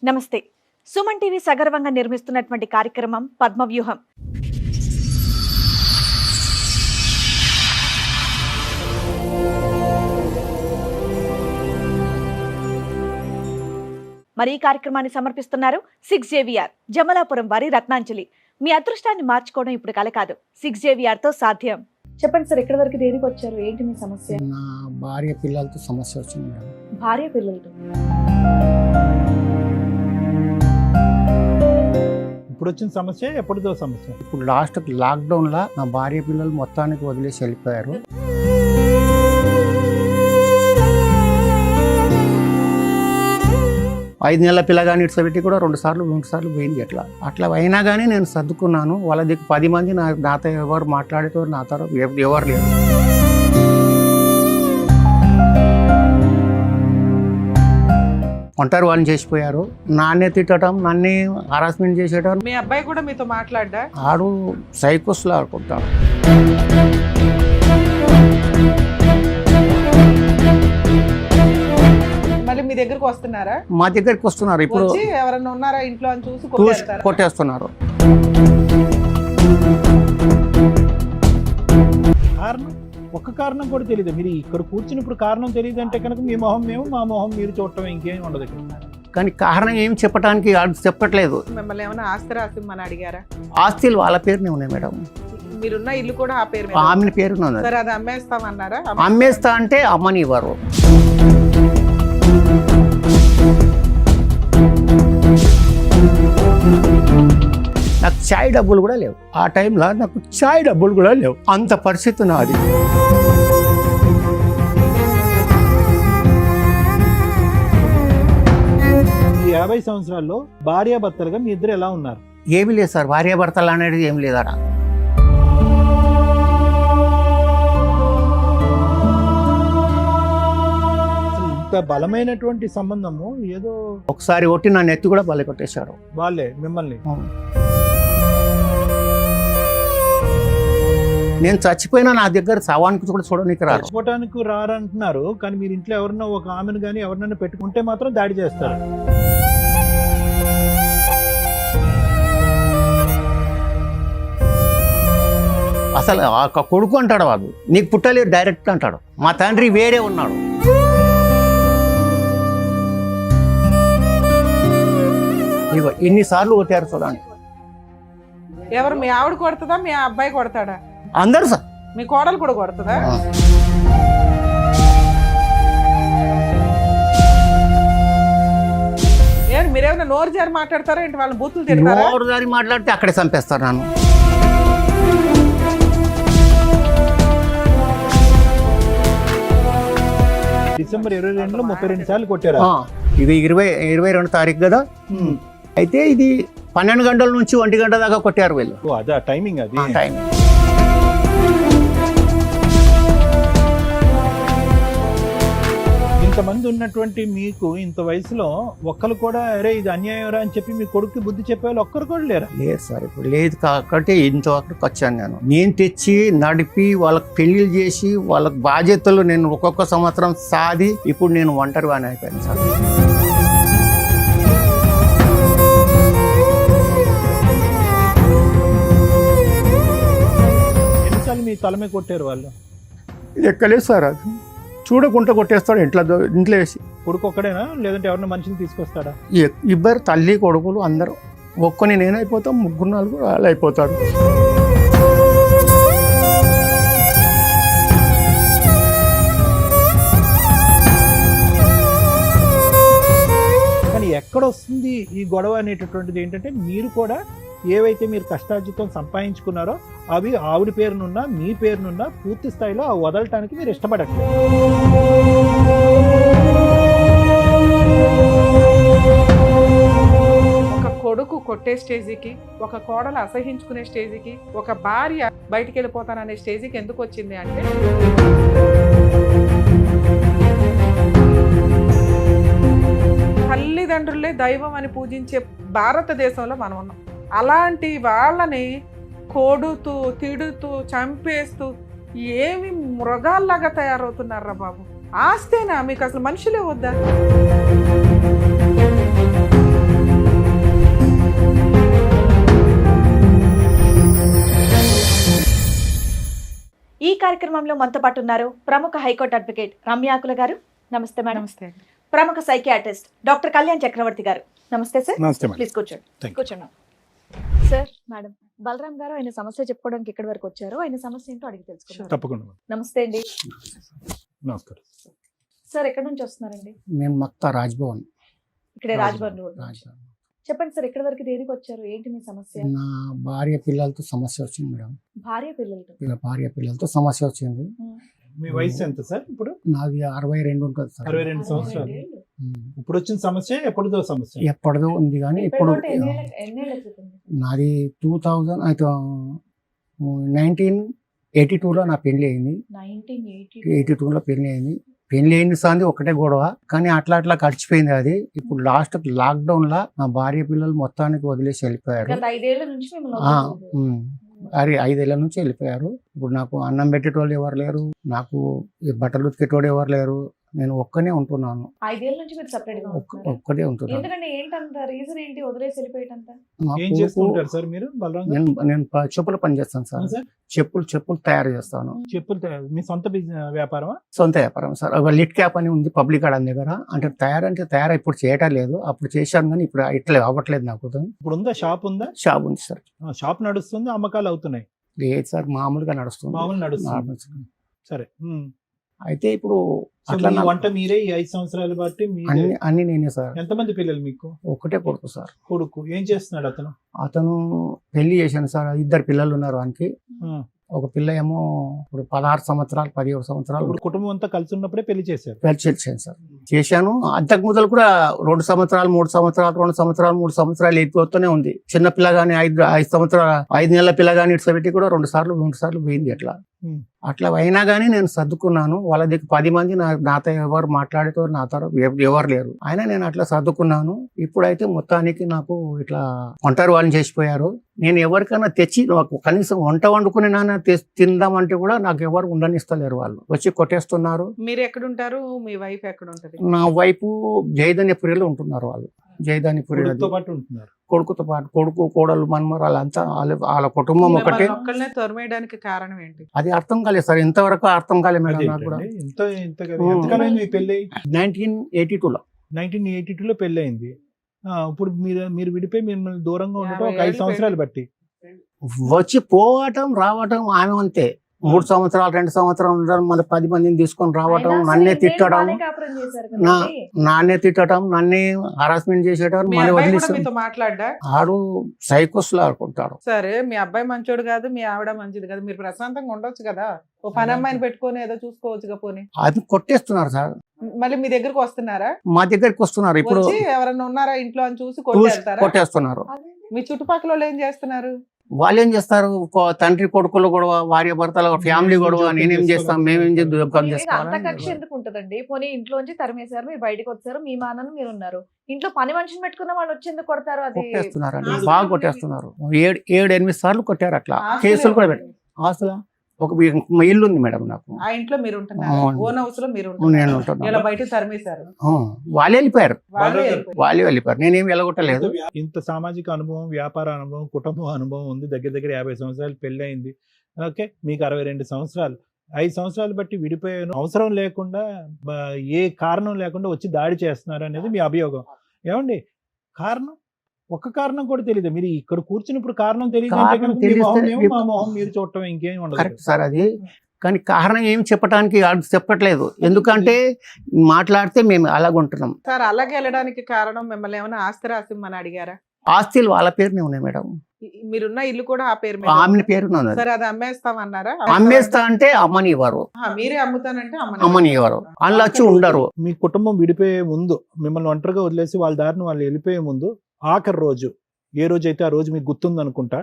నమస్తే. సుమన్ టీవీ సగర్వంగా నిర్మిస్తున్నటువంటి కార్యక్రమం పద్మవ్యూహం. మరి ఈ కార్యక్రమాన్ని సమర్పిస్తున్నారు 6JVR జమలాపురం వారి రత్నాంజలి. మీ అదృష్టాన్ని మార్చుకోవడం ఇప్పుడు కల కాదు, 6JVR తో సాధ్యం. చెప్పండి సార్, ఎక్కడి వరకు దేనికి వచ్చారు? ఏంటి మీ సమస్య? నా భార్య పిల్లలతో సమస్య వచ్చింది మేడం. భార్య పిల్లలతో ఇప్పుడు వచ్చిన సమస్య ఎప్పటిదో సమస్య? ఇప్పుడు లాస్ట్ లాక్డౌన్ లా నా భార్య పిల్లలు మొత్తానికి వదిలేసి వెళ్ళిపోయారు. ఐదు నెలల పిల్లగాని ఇట్లా కూడా రెండు సార్లు పోయింది. అట్లా అయినా కానీ నేను సర్దుకున్నాను. వాళ్ళ దగ్గర 10 మంది నాతో ఎవరు మాట్లాడేటవారు, నా తర్వాత ఎవరు లేరు. ఒంటరి వాళ్ళని చేసిపోయారు. నాన్నే తిట్టడం, నన్నే హరాస్మెంట్ చేసేటం. మీ అబ్బాయి కూడా మీతో మాట్లాడా? ఆడు సైకోస్లో ఆడుకుంటాడు. మళ్ళీ మీ దగ్గరకు వస్తున్నారా? మా దగ్గరికి వస్తున్నారు. ఇప్పుడు ఎవరన్నా ఉన్నారా ఇంట్లో అని చూసి కొట్టేస్తున్నారు. కారణం ఒక్క కారణం కూడా తెలియదు. మీరు ఇక్కడ కూర్చున్నప్పుడు కారణం తెలియదు అంటే కనుక మీ మొహం మేము, మా మొహం మీరు చూడటం, ఇంకేం ఉండదు. కానీ కారణం ఏం చెప్పడానికి చెప్పట్లేదు. మిమ్మల్ని ఏమైనా ఆస్తి రాసిమ్మని అడిగారా? ఆస్తులు వాళ్ళ పేరునే ఉన్నాయి మేడం. మీరున్న ఇల్లు కూడా ఆ పేరు మీద? ఆమె పేరునే ఉంది. సరే, అది అమ్మేస్తామన్నారా? అమ్మేస్తా అంటే అమ్మని ఇవ్వరు. నాకు చాయ్ డబ్బులు కూడా లేవు. ఆ టైంలో నాకు చాయ్ డబ్బులు కూడా లేవు. అంత పరిస్థితి నాది. ఈ 50 సంవత్సరాల్లో భార్యాభర్తలుగా మీ ఇద్దరు ఎలా ఉన్నారు? ఏమీ లేదు సార్, భార్యాభర్తలు అనేది ఏం లేదట. ఇంత బలమైనటువంటి సంబంధము ఏదో ఒకసారి ఒట్టి నా నెత్తి కూడా బలి కొట్టేశారు వాళ్ళే మిమ్మల్ని. నేను చచ్చిపోయినా నా దగ్గర శవానికి కూడా చూడడానికి రారు. చచ్చిపోవటానికి రారంటున్నారు, కానీ మీరు ఇంట్లో ఎవరన్నా ఒక ఆమెను కానీ ఎవరినైనా పెట్టుకుంటే మాత్రం దాడి చేస్తారు. అసలు ఆ కొడుకు అంటాడు, వాడు నీకు పుట్టలేదు డైరెక్ట్ అంటాడు. మా తండ్రి వేరే ఉన్నాడు. ఇగో ఇన్నిసార్లు కొట్టారు చూడండి. ఎవరు? మీ ఆవిడ కొడుతుందా, మీ అబ్బాయి కొడతాడా? అందరు సార్. మీ కోడలు కూడా కొడుతుందా? ఏం మీరేమైనా నోరు జారి మాట్లాడతారా ఏంటి? వాళ్ళని బూతులు తిడతారా? నోరు జారి మాట్లాడితే అక్కడే చంపేస్తారు నన్ను. డిసెంబర్ 22లో 32 సార్లు కొట్టారు. ఇది 22 తారీఖు కదా. అయితే ఇది 12 గంటల నుంచి 1 గంట దాకా కొట్టారు వీళ్ళు. అదే టైమింగ్. అది టైం. ఇంతమంది ఉన్నటువంటి మీకు ఇంత వయసులో ఒక్కరు కూడా అరే ఇది అన్యాయం రా అని చెప్పి మీ కొడుకు బుద్ధి చెప్పేవాళ్ళు ఒక్కరు కూడా లేరా? లేదు సార్, ఇప్పుడు లేదు కాబట్టి ఇంతవరకు వచ్చాను. నేను తెచ్చి నడిపి వాళ్ళకి పెళ్లిళ్ళు చేసి వాళ్ళకి బాధ్యతలు నేను ఒక్కొక్క సంవత్సరం సాది ఇప్పుడు నేను ఒంటరి వాడిని అయిపోయాను సార్. ఎన్నిసార్లు మీ తలమే కొట్టారు వాళ్ళు? ఇది ఎక్కలేదు సార్, అది చూడకుండా కొట్టేస్తాడు ఇంట్లో వేసి. కొడుకు ఒక్కడేనా లేదంటే ఎవరిన మనిషిని తీసుకొస్తాడా? ఇద్దరు తల్లి కొడుకులు అందరూ. ఒక్కని నేనైపోతాం, 3-4 వాళ్ళు అయిపోతాడు. కానీ ఎక్కడ వస్తుంది ఈ గొడవ అనేటటువంటిది? ఏంటంటే మీరు కూడా ఏవైతే మీరు కష్టార్జితం సంపాదించుకున్నారో అవి ఆవిడ పేరునున్నా మీ పేరునున్నా పూర్తి స్థాయిలో వదలటానికి మీరు ఇష్టపడట్లేదు. ఒక కొడుకు కొట్టే స్టేజీకి, ఒక కోడలు అసహించుకునే స్టేజీకి, ఒక భార్య బయటికి వెళ్ళిపోతాననే స్టేజీకి ఎందుకు వచ్చింది అంటే, తల్లిదండ్రులే దైవం అని పూజించే భారతదేశంలో మనం ఉన్నాం. అలాంటి వాళ్ళని కొడుతూ తిడుతూ చంపేస్తూ ఏమి మృగాల్లాగా తయారవుతున్నారా బాబు? ఆస్తేనా మీకు? అసలు మనుషులే వద్దా? ఈ కార్యక్రమంలో మనతో పాటు ఉన్నారు ప్రముఖ హైకోర్టు అడ్వకేట్ రమ్యాకుల గారు. నమస్తే మేడం. నమస్తే. ప్రముఖ సైకియాట్రిస్ట్ డాక్టర్ కళ్యాణ్ చక్రవర్తి గారు. నమస్తే సార్. నమస్తే మేడం. ప్లీజ్ కూర్చోండి. Thank you. కూర్చోండి సార్. మేడం బలరాం గారు ఆయన సమస్య చెప్పుకోవడానికి ఇక్కడి వరకు వచ్చారు. ఆయన సమస్య ఏంటో అడిగి తెలుసుకున్నారు. తప్పకుండా మేడం. నమస్తే అండి. నమస్కారం. సార్ ఎక్కడి నుంచి వస్తున్నారండి? మేము మక్తా రాజ్భవన్. ఇక్కడే రాజ్భవన్ రోడ్ నుంచి. చెప్పండి సార్, ఎక్కడి వరకు దేనికి వచ్చారు? ఏంటి మీ సమస్య? నా భార్య పిల్లలతో సమస్య వచ్చింది మేడం. భార్య పిల్లలతో? భార్య పిల్లలతో సమస్య వచ్చింది. మీ వయసు ఎంత సార్ ఇప్పుడు? నాది 62 ఉంటుంది సార్. 62 సంవత్సరాలు. ఇప్పుడు వచ్చిన సమస్య ఎప్పుడుదో సమస్య? ఎప్పటిదో ఉంది కానీ ఇప్పుడు ఎన్నేళ్ళ క్రితం? నాది 1982లో నా పెళ్లి అయింది. 82లో పెళ్లి అయింది. పెళ్లి అయిన సాంది ఒకటే గొడవ, కానీ అట్లా గడిచిపోయింది అది. ఇప్పుడు లాస్ట్ లాక్డౌన్ లా నా భార్య పిల్లలు మొత్తానికి వదిలేసి వెళ్ళిపోయారు. 5 ఏళ్ల నుంచి మిమ్మల్ని వదిలేసి అది 5 ఏళ్ల నుంచి వెళ్ళిపోయారు. ఇప్పుడు నాకు అన్నం పెట్టేటోళ్ళు ఎవరు లేరు, నాకు ఈ బట్టలు ఉతికేటోడు ఎవరు లేరు. నేను ఒక్కనే ఉంటున్నాను. 5 ఏళ్ల నుంచి మీరు సెపరేట్ గా ఉంటున్నారా? ఒక్కడే ఉంటున్నాను. ఎందుకంటే ఏంటంత రీజన్ ఏంటి వదిలేసి వెళ్ళిపోయేటంత? ఏం చేస్తుంటారు సార్ మీరు బలరాం గారు? నేను చెప్పుల పని చేస్తాను సార్. సార్ చెప్పులు తయారు చేస్తాను. చెప్పులు మీ సొంత వ్యాపారమా? సొంత వ్యాపారం సార్. ఒక లిట్ క్యాప్ అని ఉంది పబ్లిక్ గార్డెన్ దగ్గర. అంటే తయారు ఇప్పుడు చేయటం లేదు. అప్పుడు చేశాను కానీ ఇప్పుడు ఇట్లా అవ్వట్లేదు నాకు. ఇప్పుడు ఉందా? షాప్ ఉందా? షాప్ ఉంది సార్. షాప్ నడుస్తుంది, అమ్మకాలు అవుతున్నాయి? లేదు సార్, మామూలుగా నడుస్తుంది. మామూలు నడుస్తుంది. సరే. అయితే ఇప్పుడు సో అట్లా మీ వంట మీరే ఈ 5 సంవత్సరాలు బట్టి అన్ని నేనే సార్. ఎంతమంది పిల్లలు మీకు? ఒకటే కొడుకు సార్. కొడుకు ఏం చేస్తున్నాడు అతను? అతను పెళ్లి చేశాను సార్. 2 పిల్లలు ఉన్నారు వానికి. ఒక పిల్ల ఏమో ఇప్పుడు 16 సంవత్సరాలు 17 సంవత్సరాలు. ఇప్పుడు కుటుంబం అంతా కలిసి ఉన్నప్పుడే పెళ్లి చేశారు? పెళ్లి చేశాను సార్. చేశాను. అంతకు మొదలు కూడా 2 సంవత్సరాలు 3 సంవత్సరాలు 2 సంవత్సరాలు 3 సంవత్సరాలు అయిపోతూనే ఉంది. చిన్న పిల్ల గానీ 5 సంవత్సరాలు 5 నెలల పిల్ల గానీ ఇట్లా పెట్టి కూడా 2 సార్లు 3 సార్లు పోయింది. అట్లా అయినా కానీ నేను సర్దుకున్నాను. వాళ్ళ దగ్గర 10 మంది నాతో ఎవరు మాట్లాడేటోరు నా తర ఎవరు లేరు. అయినా నేను అట్లా సర్దుకున్నాను. ఇప్పుడైతే మొత్తానికి నాకు ఇట్లా ఒంటరి వాళ్ళని చేసిపోయారు. నేను ఎవరికైనా తెచ్చి నాకు కనీసం వంట వండుకుని తిందామంటే కూడా నాకు ఎవరు ఉండనిస్తలేరు. వాళ్ళు వచ్చి కొట్టేస్తున్నారు. మీరు ఎక్కడుంటారు? మీ వైఫ్ ఎక్కడ ఉంటది? నా వైపు జయధాన్యపురిలో ఉంటున్నారు. వాళ్ళు జయధాన్యపురితో పాటు ఉంటున్నారు. కొడుకుతో పాటు కొడుకు కోడలు మనమరాలు అంతా వాళ్ళ కుటుంబం ఒకటే. ఒక్కళ్ళనే తొరమేయడానికి కారణం ఏంటి? అది అర్థం కాలేదు సార్. ఇంతవరకు అర్థం కాలేదు మేడం నాకు కూడా. ఎంతకాలం మీ పెళ్ళి? 1982లో. 1982లో పెళ్లి అయింది. ఇప్పుడు మీరు విడిపోయి మిమ్మల్ని దూరంగా ఉండటం ఒక 5 సంవత్సరాలు బట్టి. వచ్చి పోవటం రావటం ఆమె అంతే. 3 సంవత్సరాలు 2 సంవత్సరాలు ఉండడం, మళ్ళీ 10 మందిని తీసుకొని రావటం, నన్నే తిట్టడం, నన్నే హరాస్మెంట్ చేసేటం, మళ్ళీ వదిలేసి మాట్లాడా. ఆడు సైకోస్ లా ఆడుకుంటాడు. సరే, మీ అబ్బాయి మంచోడు కాదు, మీ ఆవిడ మంచిది కాదు, మీరు ప్రశాంతంగా ఉండొచ్చు కదా. ఓ పని అమ్మాయిని పెట్టుకొని ఏదో చూసుకోవచ్చుగా. పోనీ అది కొట్టేస్తున్నారు సార్. మళ్ళీ మీ దగ్గరకు వస్తున్నారా? మా దగ్గరికి వస్తున్నారు. ఇప్పుడు ఎవరన్నా ఉన్నారా ఇంట్లో అని చూసి కొట్టేస్తున్నారు. మీ చుట్టుపక్కల వాళ్ళు ఏం చేస్తున్నారు? వాళ్ళు ఏం చేస్తారు? తండ్రి కొడుకులు గొడవ, భార్య భర్తల ఫ్యామిలీ గొడవ. నేనేం చేస్తాం, మేమేం అంత కక్ష ఎందుకు ఉంటదండి? పోనీ ఇంట్లోంచి తరిమేశారు, మీరు బయటకు వచ్చారు, మీ మానను మీరు ఉన్నారు. ఇంట్లో పని మనిషిని పెట్టుకున్న వాళ్ళు వచ్చేందుకు కొడతారు? అది కొట్టేస్తున్నారండి, బాగా కొట్టేస్తున్నారు. 7-8 సార్లు కొట్టారు. అట్లా కేసులు కూడా పెట్టారు. ఆస్తుల ఒక ఇల్లు ఉంది మేడం నాకు. ఆ ఇంట్లో మీరు ఉంటున్నారు? ఓన్ హౌస్ లో మీరు నేను ఉంటున్నాను. బయట తరిమేశారు? వాళ్ళే వెళ్ళిపోయారు. నేనేం వెళ్ళగొట్టలేదు. ఇంత సామాజిక అనుభవం, వ్యాపార అనుభవం, కుటుంబ అనుభవం ఉంది. దగ్గర 50 సంవత్సరాలు పెళ్లి అయింది. ఓకే, మీకు 62 సంవత్సరాలు. 5 సంవత్సరాలు బట్టి విడిపోయాను. అవసరం లేకుండా, ఏ కారణం లేకుండా వచ్చి దాడి చేస్తున్నారు అనేది మీ అభియోగం. ఏమండి, కారణం ఒక్క కారణం కూడా తెలియదు. మీరు ఇక్కడ కూర్చున్నప్పుడు కారణం తెలియదు. మా మొహం మీరు చూడటం ఇంకేం ఉండదు. కరెక్ట్ సార్ అది. కానీ కారణం ఏం చెప్పడానికి చెప్పట్లేదు. ఎందుకంటే మాట్లాడితే మేము అలాగుంటున్నాం సార్. అలాగే వెళ్ళడానికి కారణం మిమ్మల్ని ఏమైనా ఆస్తి రాసిమ్మని అడిగారా? ఆస్తులు వాళ్ళ పేరునే ఉన్నాయి మేడం. మీరున్న ఇల్లు కూడా ఆ పేరు మీద? ఆమె పేరునే ఉన్నది. సరే, అది అమ్మేస్తామన్నారా? అమ్మేస్తా అంటే అమ్మని ఇవ్వరు. మీరే అమ్ముతానంటే అమ్మని ఇవ్వరు. వాళ్ళు వచ్చి ఉండరు. మీ కుటుంబం విడిపోయే ముందు, మిమ్మల్ని ఒంటరిగా వదిలేసి వాళ్ళ దారిని వాళ్ళు వెళ్ళిపోయే ముందు, ఆఖరి రోజు ఏ రోజు అయితే ఆ రోజు మీకు గుర్తుంది అనుకుంటా,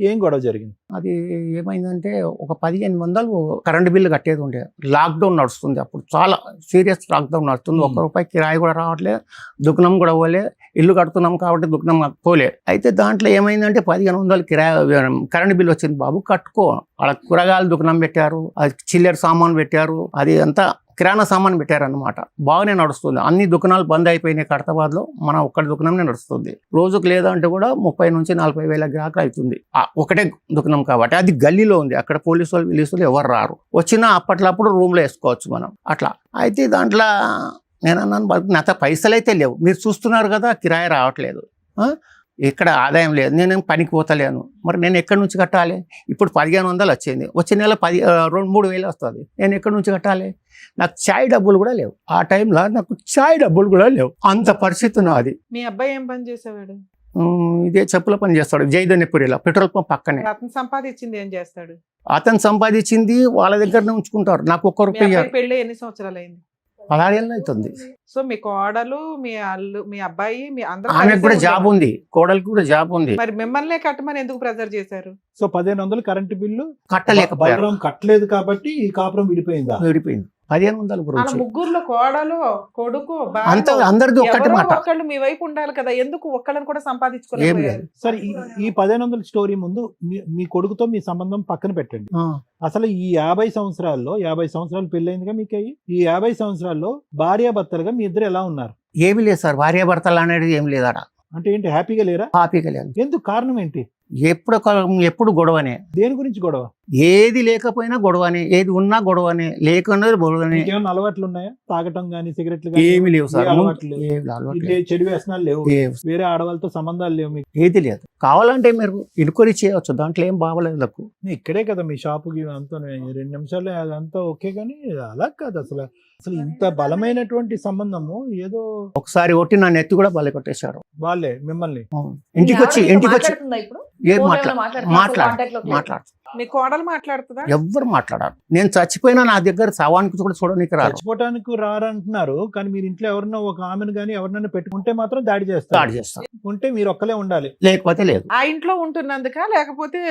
ఏం గొడవ జరిగింది? అది ఏమైందంటే ఒక 1500 కరెంట్ బిల్లు కట్టేది ఉండే. లాక్డౌన్ నడుస్తుంది అప్పుడు, చాలా సీరియస్ లాక్డౌన్ నడుస్తుంది. ₹1 కిరాయి కూడా రావట్లేదు, దుకాణం కూడా పోలే. ఇల్లు కడుతున్నాం కాబట్టి దుకాణం పోలే. అయితే దాంట్లో ఏమైందంటే 1500 కిరాయి కరెంట్ బిల్లు వచ్చింది. బాబు కట్టుకో. వాళ్ళ కూరగాయలు దుకాణం పెట్టారు, అది చిల్లర సామాన్ పెట్టారు, అది అంతా కిరాణా సామాన్ పెట్టారనమాట. బాగానే నడుస్తుంది. అన్ని దుకాణాలు బంద్ అయిపోయినాయి కడతాబాద్లో, మన ఒక్కటి దుకాణమే నడుస్తుంది. రోజుకు లేదంటే కూడా 30 నుంచి 40 వేల గ్రాహకులు అవుతుంది. ఒకటే దుకాణం కాబట్టి అది గల్లీలో ఉంది. అక్కడ పోలీసులు ఎవరు రారు. వచ్చినా అప్పట్లప్పుడు రూమ్లో వేసుకోవచ్చు మనం అట్లా. అయితే దాంట్లో నేను అన్నాను, నాతో పైసలు అయితే లేవు, మీరు చూస్తున్నారు కదా కిరాయి రావట్లేదు, ఇక్కడ ఆదాయం లేదు, నేనేం పనికి పోతలేను, మరి నేను ఎక్కడి నుంచి కట్టాలి? ఇప్పుడు 1500 వచ్చింది, వచ్చే నెల 2-3 వేలు వస్తుంది, నేను ఎక్కడి నుంచి కట్టాలి? నాకు చాయ్ డబ్బులు కూడా లేవు. ఆ టైంలో నాకు చాయ్ డబ్బులు కూడా లేవు. అంత పరిస్థితి నాది. మీ అబ్బాయి ఏం పని చేసేవాడు? ఇదే చెప్పుల పని చేస్తాడు జైదన్నపురిలో, పెట్రోల్ పంప్ పక్కనే. అతను సంపాదించింది ఏం చేస్తాడు? అతను సంపాదించింది వాళ్ళ దగ్గరనే ఉంచుకుంటారు. నాకు ఒక్క మీ రూపాయి అబ్బాయి పెళ్ళి ఎన్ని సంవత్సరాలు అయింది? 16 ఏళ్ళు అవుతుంది. సో మీ కోడలు, మీ అల్లు, మీ అబ్బాయి, మీ అందరూ ఆమెకు కూడా జాబ్ ఉంది, కోడలికి కూడా జాబ్ ఉంది. మరి మిమ్మల్నే కట్టమని ఎందుకు ప్రెజర్ చేశారు? సో 1500 కరెంటు బిల్లు కట్టలేకపోయారు, బలరాం కట్టలేదు కాబట్టి ఈ కాపురం విడిపోయిందా? విడిపోయింది. 1500 అలా గురించి ముగ్గురులో కోడలు, కొడుకు, అంత అందరిది ఒక్కటి మాట. ఒకళ్ళు మీ వైపు ఉండాలి కదా, ఎందుకు ఒక్కళ్ళని కూడా ఏం సంపాదించుకోలేదు? లేదు. సరే, ఈ 1500 స్టోరీ ముందు మీ కొడుకుతో మీ సంబంధం పక్కన పెట్టండి. అసలు ఈ 50 సంవత్సరాలు పెళ్ళైందిగా మీకు అయ్యి, ఈ 50 సంవత్సరాల్లో భార్యాభర్తలుగా మీ ఇద్దరు ఎలా ఉన్నారు? ఏమీ లేదు సార్, భార్యాభర్తలు అనేది ఏం లేదట. అంటే ఏంటి, హ్యాపీగా లేరా? హ్యాపీగా లేదు. ఎందుకు, కారణం ఏంటి? ఎప్పుడు గొడవనే. దేని గురించి గొడవ? ఏది లేకపోయినా గొడవనే, ఏది ఉన్నా గొడవనే, లేకున్నది గొడవనే. ఏమైనా అలవాట్లు ఉన్నాయా? తాగటం గానీ, సిగరెట్లు ఏమి లేవు సార్, చెడు వ్యసనాలు లేవు, వేరే ఆడవాళ్ళతో సంబంధాలు లేవు మీకు? ఏది లేదు. కావాలంటే మీరు ఇన్క్వైరీ చేయవచ్చు, దాంట్లో ఏం బాగలేదు నాకు. ఇక్కడే కదా మీ షాపుకి, అంతా 2 నిమిషాలు అదంతా ఓకే, కానీ అలా కాదు. అసలు ఇంత బలమైనటువంటి సంబంధము ఏదో ఒకసారి ఒట్టి నా నెత్తి కూడా బలి కొట్టేశారు వాళ్ళే మిమ్మల్ని. ఇంటికి వచ్చి ఇప్పుడు ఏం మాట్లాడు మీ కోడలు మాట్లాడుతుందా? ఎవ్వరు మాట్లాడారు. నేను చచ్చిపోయినా నా దగ్గర శవానికి కూడా చూడడానికి రారు. చచ్చిపోవటానికి రారంటున్నారు, కానీ మీరు ఇంట్లో ఎవరన్నా ఒక ఆమెను కానీ ఎవరినైనా పెట్టుకుంటే మాత్రం దాడి చేస్తారు. ఉంటే మీరు ఒక్కలే ఉండాలి, లేకపోతే లేదు. ఆ ఇంట్లో ఉంటున్నందుక, లేకపోతే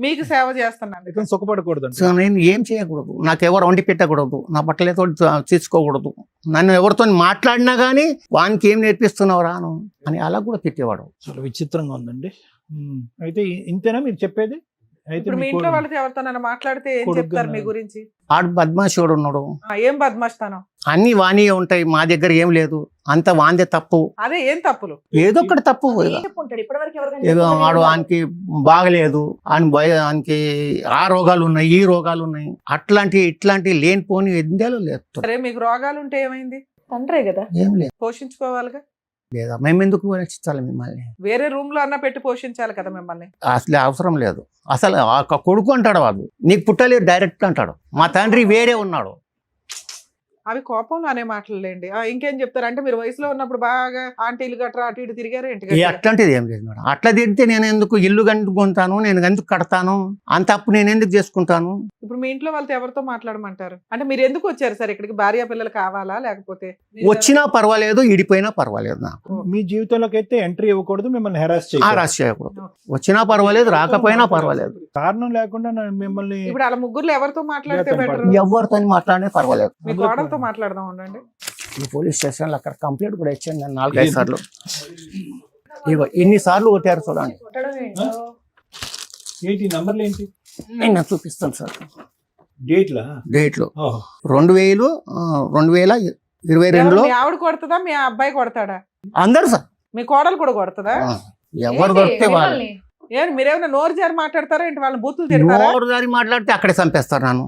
మీకు సేవ చేస్తున్నాను? సుఖపడకూడదు. సో నేను ఏం చేయకూడదు, నాకు ఎవరు వండి పెట్టకూడదు, నా బట్టలతో తీసుకోకూడదు, నన్ను ఎవరితో మాట్లాడినా కానీ వానికి ఏం నేర్పిస్తున్నావు రాను అని అలా కూడా తిట్టేవాడు. చాలా విచిత్రంగా ఉందండి. అయితే ఇంతేనా మీరు చెప్పేది? అయితే ఇప్పుడు మీ ఇంట్లో వాళ్ళతో ఎవరితో మాట్లాడితే ఏం చెప్తారు మీ గురించి? ఆడు బద్మాషుడు ఉన్నాడు. ఏం బద్మాస్తాను? అన్ని వాణియే ఉంటాయి, మా దగ్గర ఏం లేదు, అంత వాందే తప్పు. అదే ఏం తప్పులు? ఏదో ఒకటి తప్పు. ఏదో ఆడు ఆయనకి బాగలేదు, ఆయనకి ఆ రోగాలు ఉన్నాయి, ఈ రోగాలు ఉన్నాయి, ఇట్లాంటి లేనిపోని ఎందేలో లేదు. సరే, మీకు రోగాలు ఉంటే ఏమైంది? తండ్రే కదా, ఏం లేదు, పోషించుకోవాలిగా. లేదా మేము ఎందుకు రక్షించాలి మిమ్మల్ని? వేరే రూమ్ లో అన్న పెట్టి పోషించాలి కదా మిమ్మల్ని. అసలు అవసరం లేదు. అసలు ఆ కొడుకు అంటాడు, వాడు నీకు పుట్టలేదు డైరెక్ట్ అంటాడు. మా తండ్రి వేరే ఉన్నాడు. అవి కోపంలో అనే మాటలేండి. ఇంకేం చెప్తారు అంటే, మీరు వయసులో ఉన్నప్పుడు బాగా ఆంటీలు గట్రా అటు ఇటు తిరిగారు ఏంటి? అట్లాంటిది ఏం లేదు మేడం. అట్లా తిరిగితే నేను ఎందుకు ఇల్లు కట్టుకుంటాను, నేను ఎందుకు కడతాను, అంత అప్పు నేను ఎందుకు చేసుకుంటాను? ఇప్పుడు మీ ఇంట్లో వాళ్ళతో ఎవరితో మాట్లాడమంటారు? అంటే మీరు ఎందుకు వచ్చారు సార్ ఇక్కడికి? భార్య పిల్లలు కావాలా, లేకపోతే వచ్చినా పర్వాలేదు, ఇడిపోయినా పర్వాలేదు, నాకు మీ జీవితంలోకి అయితే ఎంట్రీ ఇవ్వకూడదు, మిమ్మల్ని హెరాస్ చేయకూడదు. వచ్చినా పర్వాలేదు, రాకపోయినా పర్వాలేదు, కారణం లేకుండా మిమ్మల్ని. ఇప్పుడు అలా ముగ్గురు ఎవరితో మాట్లాడితే బెటర్? ఎవరితో మాట్లాడినా పర్వాలేదు. మీ కోడలతో మాట్లాడదాం ఉండండి. ఈ పోలీస్ స్టేషన్లో అక్కడ కంప్లైంట్ కూడా ఇచ్చాను నేను 4-5 సార్లు. ఇగో ఇన్ని సార్లు కొట్టారు చూడండి. ఏంటి నంబర్లు ఏంటి? నేను చూపిస్తాను సార్. డేట్లు 2022లో. మీ ఆవిడ కొడుతుందా, మీ అబ్బాయి కొడతాడా? అందరు సార్. మీ కోడలు కూడా కొడుతుందా? ఎవరు దొరికితే వాళ్ళు. మీరేమైనా నోరు జారి మాట్లాడతారా ఏంటి? వాళ్ళని బూతులు తిడతారా? నోరు జారి మాట్లాడితే అక్కడే చంపేస్తారు నన్ను.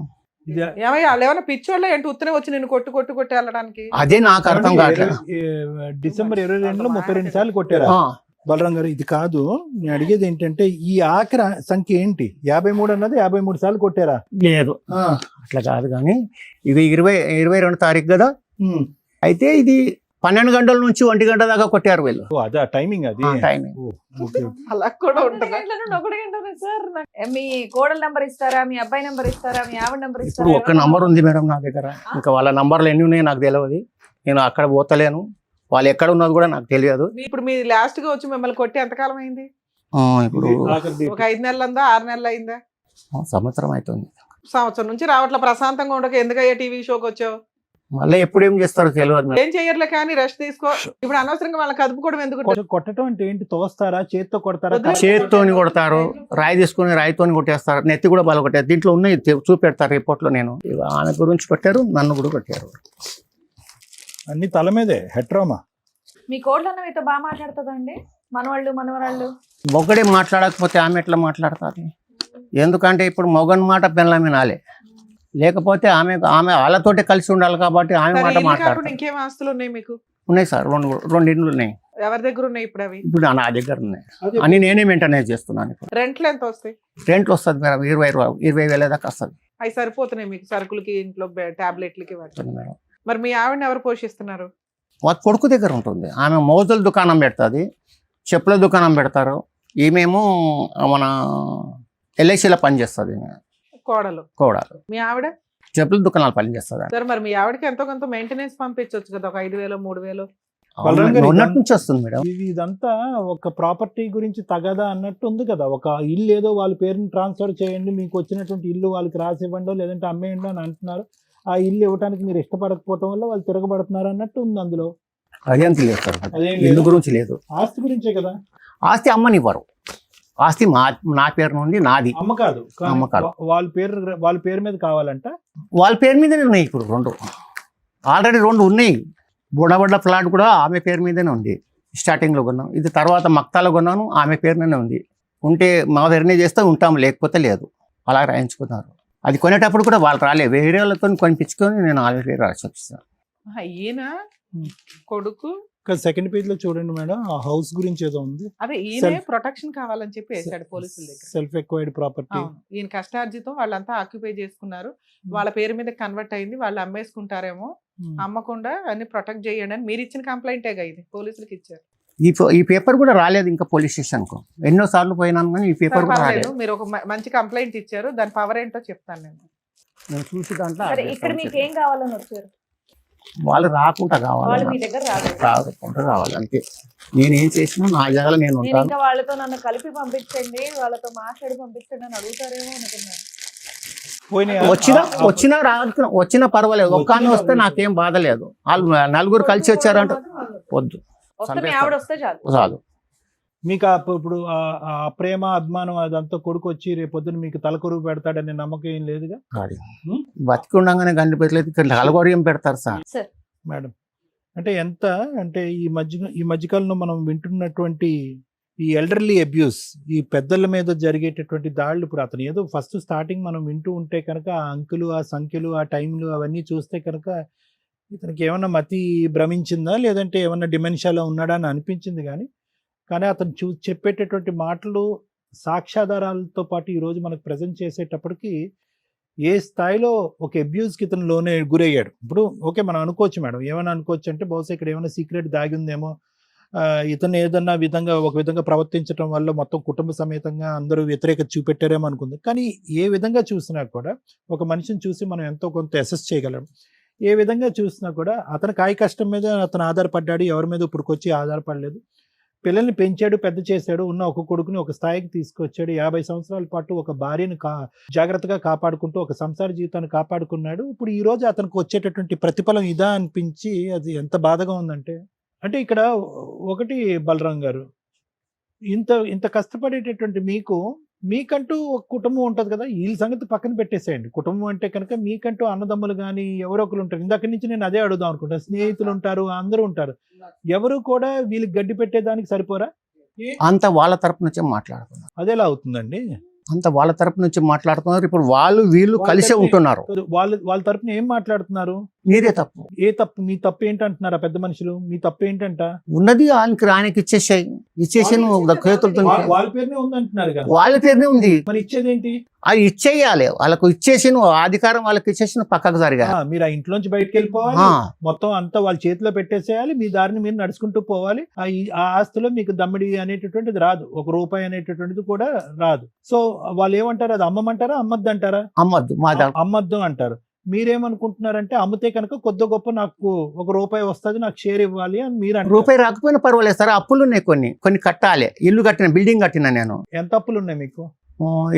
ఏమయ్యా, వాళ్ళు ఏమైనా పిచ్చోళ్ళ ఏంటి ఉత్తనే వచ్చి నిన్ను కొట్టి వెళ్ళడానికి? అదే నాకు అర్థం కావట్లేదు. డిసెంబర్ 22లో 32 సార్లు కొట్టారా బలరాం గారు? ఇది కాదు నేను అడిగేది ఏంటంటే, ఈ ఆఖరి సంఖ్య ఏంటి? 53 అన్నది 53 సార్లు కొట్టారా? లేదు, అట్లా కాదు. కానీ ఇది 22 తారీఖు కదా, అయితే ఇది 12 గంటల నుంచి 1 గంట దాకా కొట్టారు వీళ్ళు. అదే టైమింగ్, అది టైమింగ్. అలా కూడా ఉంటుంది. మీ కోడల నంబర్ ఇస్తారా, మీ అబ్బాయి నంబర్ ఇస్తారా, మీ ఆవిడ నంబర్ ఇప్పుడు ఇస్తారా? ఒక్క నంబర్ ఉంది మేడం నా దగ్గర, ఇంకా వాళ్ళ నంబర్లు ఎన్ని ఉన్నాయో నాకు తెలియదు. నేను అక్కడ పోతలేను, వాళ్ళు ఎక్కడ ఉన్నది కూడా నాకు తెలియదు. ఇప్పుడు మీరు లాస్ట్ గా వచ్చి మిమ్మల్ని కొట్టి ఎంతకాలం అయింది? ఇప్పుడు ఒక 5 నెలలు ఉందా, 6 నెలలు అయిందా? సంవత్సరం అవుతుంది. సంవత్సరం నుంచి రావట్లే, ప్రశాంతంగా ఉండక ఎందుకయ్యా టీవీ షోకి వచ్చావు? మళ్ళీ ఎప్పుడు ఏం చేస్తారో తెలియదు మేడం. ఏం చెయ్యర్లే కానీ రెస్ట్ తీసుకో. ఇప్పుడు అనవసరంగా వాళ్ళకి కదుపుకోవడం ఎందుకు? కొట్టడం అంటే ఏంటి? తోస్తారా, చేత్తో కొడతారా? వద్దు. చేతితోని కొడతారు, రాయి తీసుకుని రాయితోని కొట్టేస్తారు, నెత్తి కూడా బల కొట్టారు. దీంట్లో ఉన్నాయి చూపెడతారు రిపోర్ట్ లో. నేను ఆమె గురించి కొట్టారు, నన్ను కూడా కొట్టారు. అన్ని తల మీదే హెట్రోమా. మీ కోడలన్న మీతో బాగా మాట్లాడుతుందండి? మనవాళ్ళు మనవరాళ్ళు ఒకడే మాట్లాడకపోతే ఆమె ఎట్లా మాట్లాడుతుంది? ఎందుకంటే ఇప్పుడు మొగన్ మాట పిల్లల వినాలి, లేకపోతే ఆమె వాళ్ళతోటి కలిసి ఉండాలి కాబట్టి ఆమె సరే, మాట ఇల్లు కాకుండా మాట్లాడుతుంది. ఇంకేం ఆస్తులు ఉన్నాయి మీకు? ఉన్నాయి సార్, రెండు ఇండ్లు ఉన్నాయి. ఎవరి దగ్గర ఉన్నాయి ఇప్పుడు అవి? ఇప్పుడు నా దగ్గర ఉన్నాయి అని నేనే మెయింటైన్ చేస్తున్నాను. ఇప్పుడు రెంట్లు ఎంత వస్తాయి? రెంట్లు వస్తుంది మేడం, 20,000 దాకా వస్తుంది అవి సరిపోతున్నాయి మీకు సరుకులకి, ఇంట్లో టాబ్లెట్లకి వాటికి? మేడం. మరి మీ ఆవిడని ఎవరు పోషిస్తున్నారు? వాళ్ళ కొడుకు దగ్గర ఉంటుంది. ఆమె మోజుల దుకాణం పెడుతుంది, చెప్పుల దుకాణం పెడతారు. ఈమెమో మన ఎల్ఐసిలో పనిచేస్తుంది. కోడలు. కోడలు మీ ఆవిడ చెప్పుల దుకాణాలు పనిచేస్తుంది. సరే, మరి మీ ఆవిడకి ఎంతో కొంత మెయింటెనెన్స్ పంపించవచ్చు కదా, ఒక 5,000 3,000. బలరాం గారు, ఉన్నట్టు నుంచి వస్తుంది మేడం. ఇదంతా ఒక ప్రాపర్టీ గురించి తగదా అన్నట్టు ఉంది కదా. ఒక ఇల్లు ఏదో వాళ్ళ పేరుని ట్రాన్స్ఫర్ చేయండి, మీకు వచ్చినటువంటి ఇల్లు వాళ్ళకి రాసి ఇవ్వండో లేదంటే అమ్మేయండి అని అంటున్నారు. ఆ ఇల్లు ఇవ్వడానికి మీరు ఇష్టపడకపోవడం వల్ల వాళ్ళు తిరగబడుతున్నారు అన్నట్టు ఉంది అందులో. అదేం తెలియదు సార్, అదేం ఇల్లు లేదు. గురించి లేదు. ఆస్తి గురించే కదా. ఆస్తి అమ్మనివ్వరు, ఆస్తి నా పేరు నుండి నాది. అమ్మ కాదు, కానీ అమ్మ కాదు. వాళ్ళ పేరు మీద కావాలంట. వాళ్ళ పేరు మీదనే ఉన్నాయి ఇప్పుడు ఆల్రెడీ 2 ఉన్నాయి. బుడబడ్డ ఫ్లాట్ కూడా ఆమె పేరు మీదనే ఉంది. స్టార్టింగ్లో కొన్నాం, ఇది తర్వాత మక్తాలో కొన్నాను, ఆమె పేరునే ఉంది. ఉంటే మా పేరునే చేస్తే ఉంటాం, లేకపోతే లేదు. అలా రాయించుకున్నారు. అది కొనేటప్పుడు కూడా వాళ్ళు రాలేదు, వేరే వాళ్ళతో కొనిపించుకొని నేను ఆల్రెడీ రాసి వచ్చేసాను. ఈయన కొడుకు సెకండ్ పేజ్ లో చూడండి మేడం, ఆ హౌస్ గురించి ఏదో ఉంది. అదే ఈయన ప్రొటెక్షన్ కావాలని చెప్పి వేసాడు పోలీసుల దగ్గర. Self acquired property. ఈయన కష్టార్జితం వాళ్ళంతా ఆక్యుపై చేసుకున్నారు, వాళ్ళ పేరు మీద కన్వర్ట్ అయింది, వాళ్ళు అమ్మేసుకుంటారేమో, అమ్మకుండా అన్ని ప్రొటెక్ట్ చేయండి అని మీరు ఇచ్చిన కంప్లైంటేగా ఇది పోలీసులకు ఇచ్చారు. ఈ పేపర్ కూడా రాలేదు ఇంకా పోలీస్ స్టేషన్కు. ఎన్నో సార్లు పోయినాను కానీ ఈ పేపర్ కూడా పర్వాలేదు, రాలేదు. మీరు ఒక మంచి కంప్లైంట్ ఇచ్చారు, దాని పవర్ ఏంటో చెప్తాను నేను. నేను చూసి దాంట్లో సరే, ఇక్కడ మీకు ఏం కావాలని వచ్చారు? వాళ్ళు రాకుండా కావాలి, వాళ్ళు మీ దగ్గర రాలేదు. రాకుండా కావాలి అంతే. నేనేం చేసినా నా జాగాలో నేను నేను ఉంటాను. ఇంకా వాళ్ళతో నన్ను కలిపి పంపించండి, వాళ్ళతో మాట్లాడి పంపించండి అని అడుగుతారేమో అనుకున్నాను. వచ్చినా పర్వాలేదు, ఒక్కనే వస్తే నాకేం బాధ లేదు. వాళ్ళు 4 కలిసి వచ్చారంటే వద్దు, వస్తే మీ ఆవిడ వస్తే చాలు. చాలు. మీకు ఇప్పుడు ఆ ప్రేమ అభిమానం అదంతా కొడుకు వచ్చి రేపొద్దున మీకు తలకొరుగు పెడతాడనే నమ్మకం ఏం లేదుగా. బతికి ఉండగానే గండి పెట్టలేదు, ఇక్కడ అలగొరియం పెడతారు సార్. మేడం అంటే ఎంత అంటే ఈ మధ్యకాలంలో మనం వింటున్నటువంటి ఈ ఎల్డర్లీ అబ్యూస్, ఈ పెద్దల మీద జరిగేటటువంటి దాడులు, ఇప్పుడు అతను ఏదో ఫస్ట్ స్టార్టింగ్ మనం వింటూ ఉంటే కనుక ఆ అంకులు, ఆ సంఖ్యలు, ఆ టైంలు అవన్నీ చూస్తే కనుక ఇతనికి ఏమన్నా మతి భ్రమించిందా లేదంటే ఏమన్నా డిమెన్షియాలో ఉన్నాడా అని అనిపించింది. కానీ అతను చెప్పేటటువంటి మాటలు సాక్ష్యాధారాలతో పాటు ఈరోజు మనకు ప్రజెంట్ చేసేటప్పటికి ఏ స్థాయిలో ఒక అబ్యూస్కి ఇతను లోనే గురయ్యాడు. ఇప్పుడు ఓకే మనం అనుకోవచ్చు మేడం, ఏమైనా అనుకోవచ్చు అంటే బహుశా ఇక్కడ ఏమైనా సీక్రెట్ దాగి ఉందేమో, ఇతను ఏదన్నా ఒక విధంగా ప్రవర్తించడం వల్ల మొత్తం కుటుంబ సమేతంగా అందరూ వ్యతిరేకత చూపెట్టారేమో అనుకుంది. కానీ ఏ విధంగా చూసినా కూడా ఒక మనిషిని చూసి మనం ఎంతో కొంత అసెస్ చేయగలం. ఏ విధంగా చూసినా కూడా అతను కాయ కష్టం మీద అతను ఆధారపడ్డాడు, ఎవరి మీద ఇప్పుడుకొచ్చి ఆధారపడలేదు. పిల్లల్ని పెంచాడు, పెద్ద చేశాడు, ఉన్న ఒక కొడుకుని ఒక స్థాయికి తీసుకొచ్చాడు. 50 సంవత్సరాల పాటు ఒక భార్యను జాగ్రత్తగా కాపాడుకుంటూ ఒక సంసార జీవితాన్ని కాపాడుకున్నాడు. ఇప్పుడు ఈ రోజు అతనికి వచ్చేటటువంటి ప్రతిఫలం ఇదా అనిపించి అది ఎంత బాధగా ఉందంటే, అంటే ఇక్కడ ఒకటి బలరాం గారు, ఇంత కష్టపడేటటువంటి మీకంటూ ఒక కుటుంబం ఉంటుంది కదా, వీళ్ళ సంగతి పక్కన పెట్టేసేయండి. కుటుంబం అంటే కనుక మీకంటూ అన్నదమ్ములు కానీ ఎవరో ఒకరు ఉంటారు. ఇందాక నుంచి నేను అదే అడుగుదాం అనుకుంటా, స్నేహితులు ఉంటారు, అందరూ ఉంటారు, ఎవరు కూడా వీళ్ళకి గడ్డి పెట్టేదానికి సరిపోరా? అంత వాళ్ళ తరపు నుంచే మాట్లాడుతున్నారు. అదేలా అవుతుందండి? అంత వాళ్ళ తరపు నుంచి మాట్లాడుతున్నారు. ఇప్పుడు వీళ్ళు కలిసే ఉంటున్నారు. వాళ్ళ తరపున ఏం మాట్లాడుతున్నారు? మీరే తప్పు. ఏ తప్పు? మీ తప్పు ఏంటంటున్నారు ఆ పెద్ద మనుషులు? మీ తప్పు ఏంటంట? ఉన్నది ఆయనకి ఇచ్చేసాయి, చేతులతో వాళ్ళ పేరునే ఉందంటున్నారు కదా. వాళ్ళ పేరునే ఉంది, మరి ఇచ్చేదేంటి? అది ఇచ్చేయాలి, వాళ్ళకు ఇచ్చేసి అధికారం వాళ్ళకి ఇచ్చేసి పక్కకు జరిగా. మీరు ఆ ఇంట్లోంచి బయటకు వెళ్ళిపోవాలి, మొత్తం అంతా వాళ్ళ చేతిలో పెట్టేసేయాలి, మీ దారిని మీరు నడుచుకుంటూ పోవాలి. ఆ ఆస్తిలో మీకు దమ్మిడి అనేటటువంటిది రాదు, ₹1 అనేటటువంటిది కూడా రాదు. సో వాళ్ళు ఏమంటారు, అది అమ్మమంటారా అమ్మద్దు అంటారా? అమ్మద్దు అంటారు. మీరేమనుకుంటున్నారంటే అమ్మితే కనుక కొద్ది గొప్ప నాకు ₹1 వస్తుంది, నాకు షేర్ ఇవ్వాలి అని మీరు అంటారు. ₹1 రాకపోయినా పర్వాలేదు సార్, అప్పులు ఉన్నాయి, కొన్ని కట్టాలి. ఇల్లు కట్టిన, బిల్డింగ్ కట్టిన. నేను ఎంత అప్పులు ఉన్నాయి మీకు?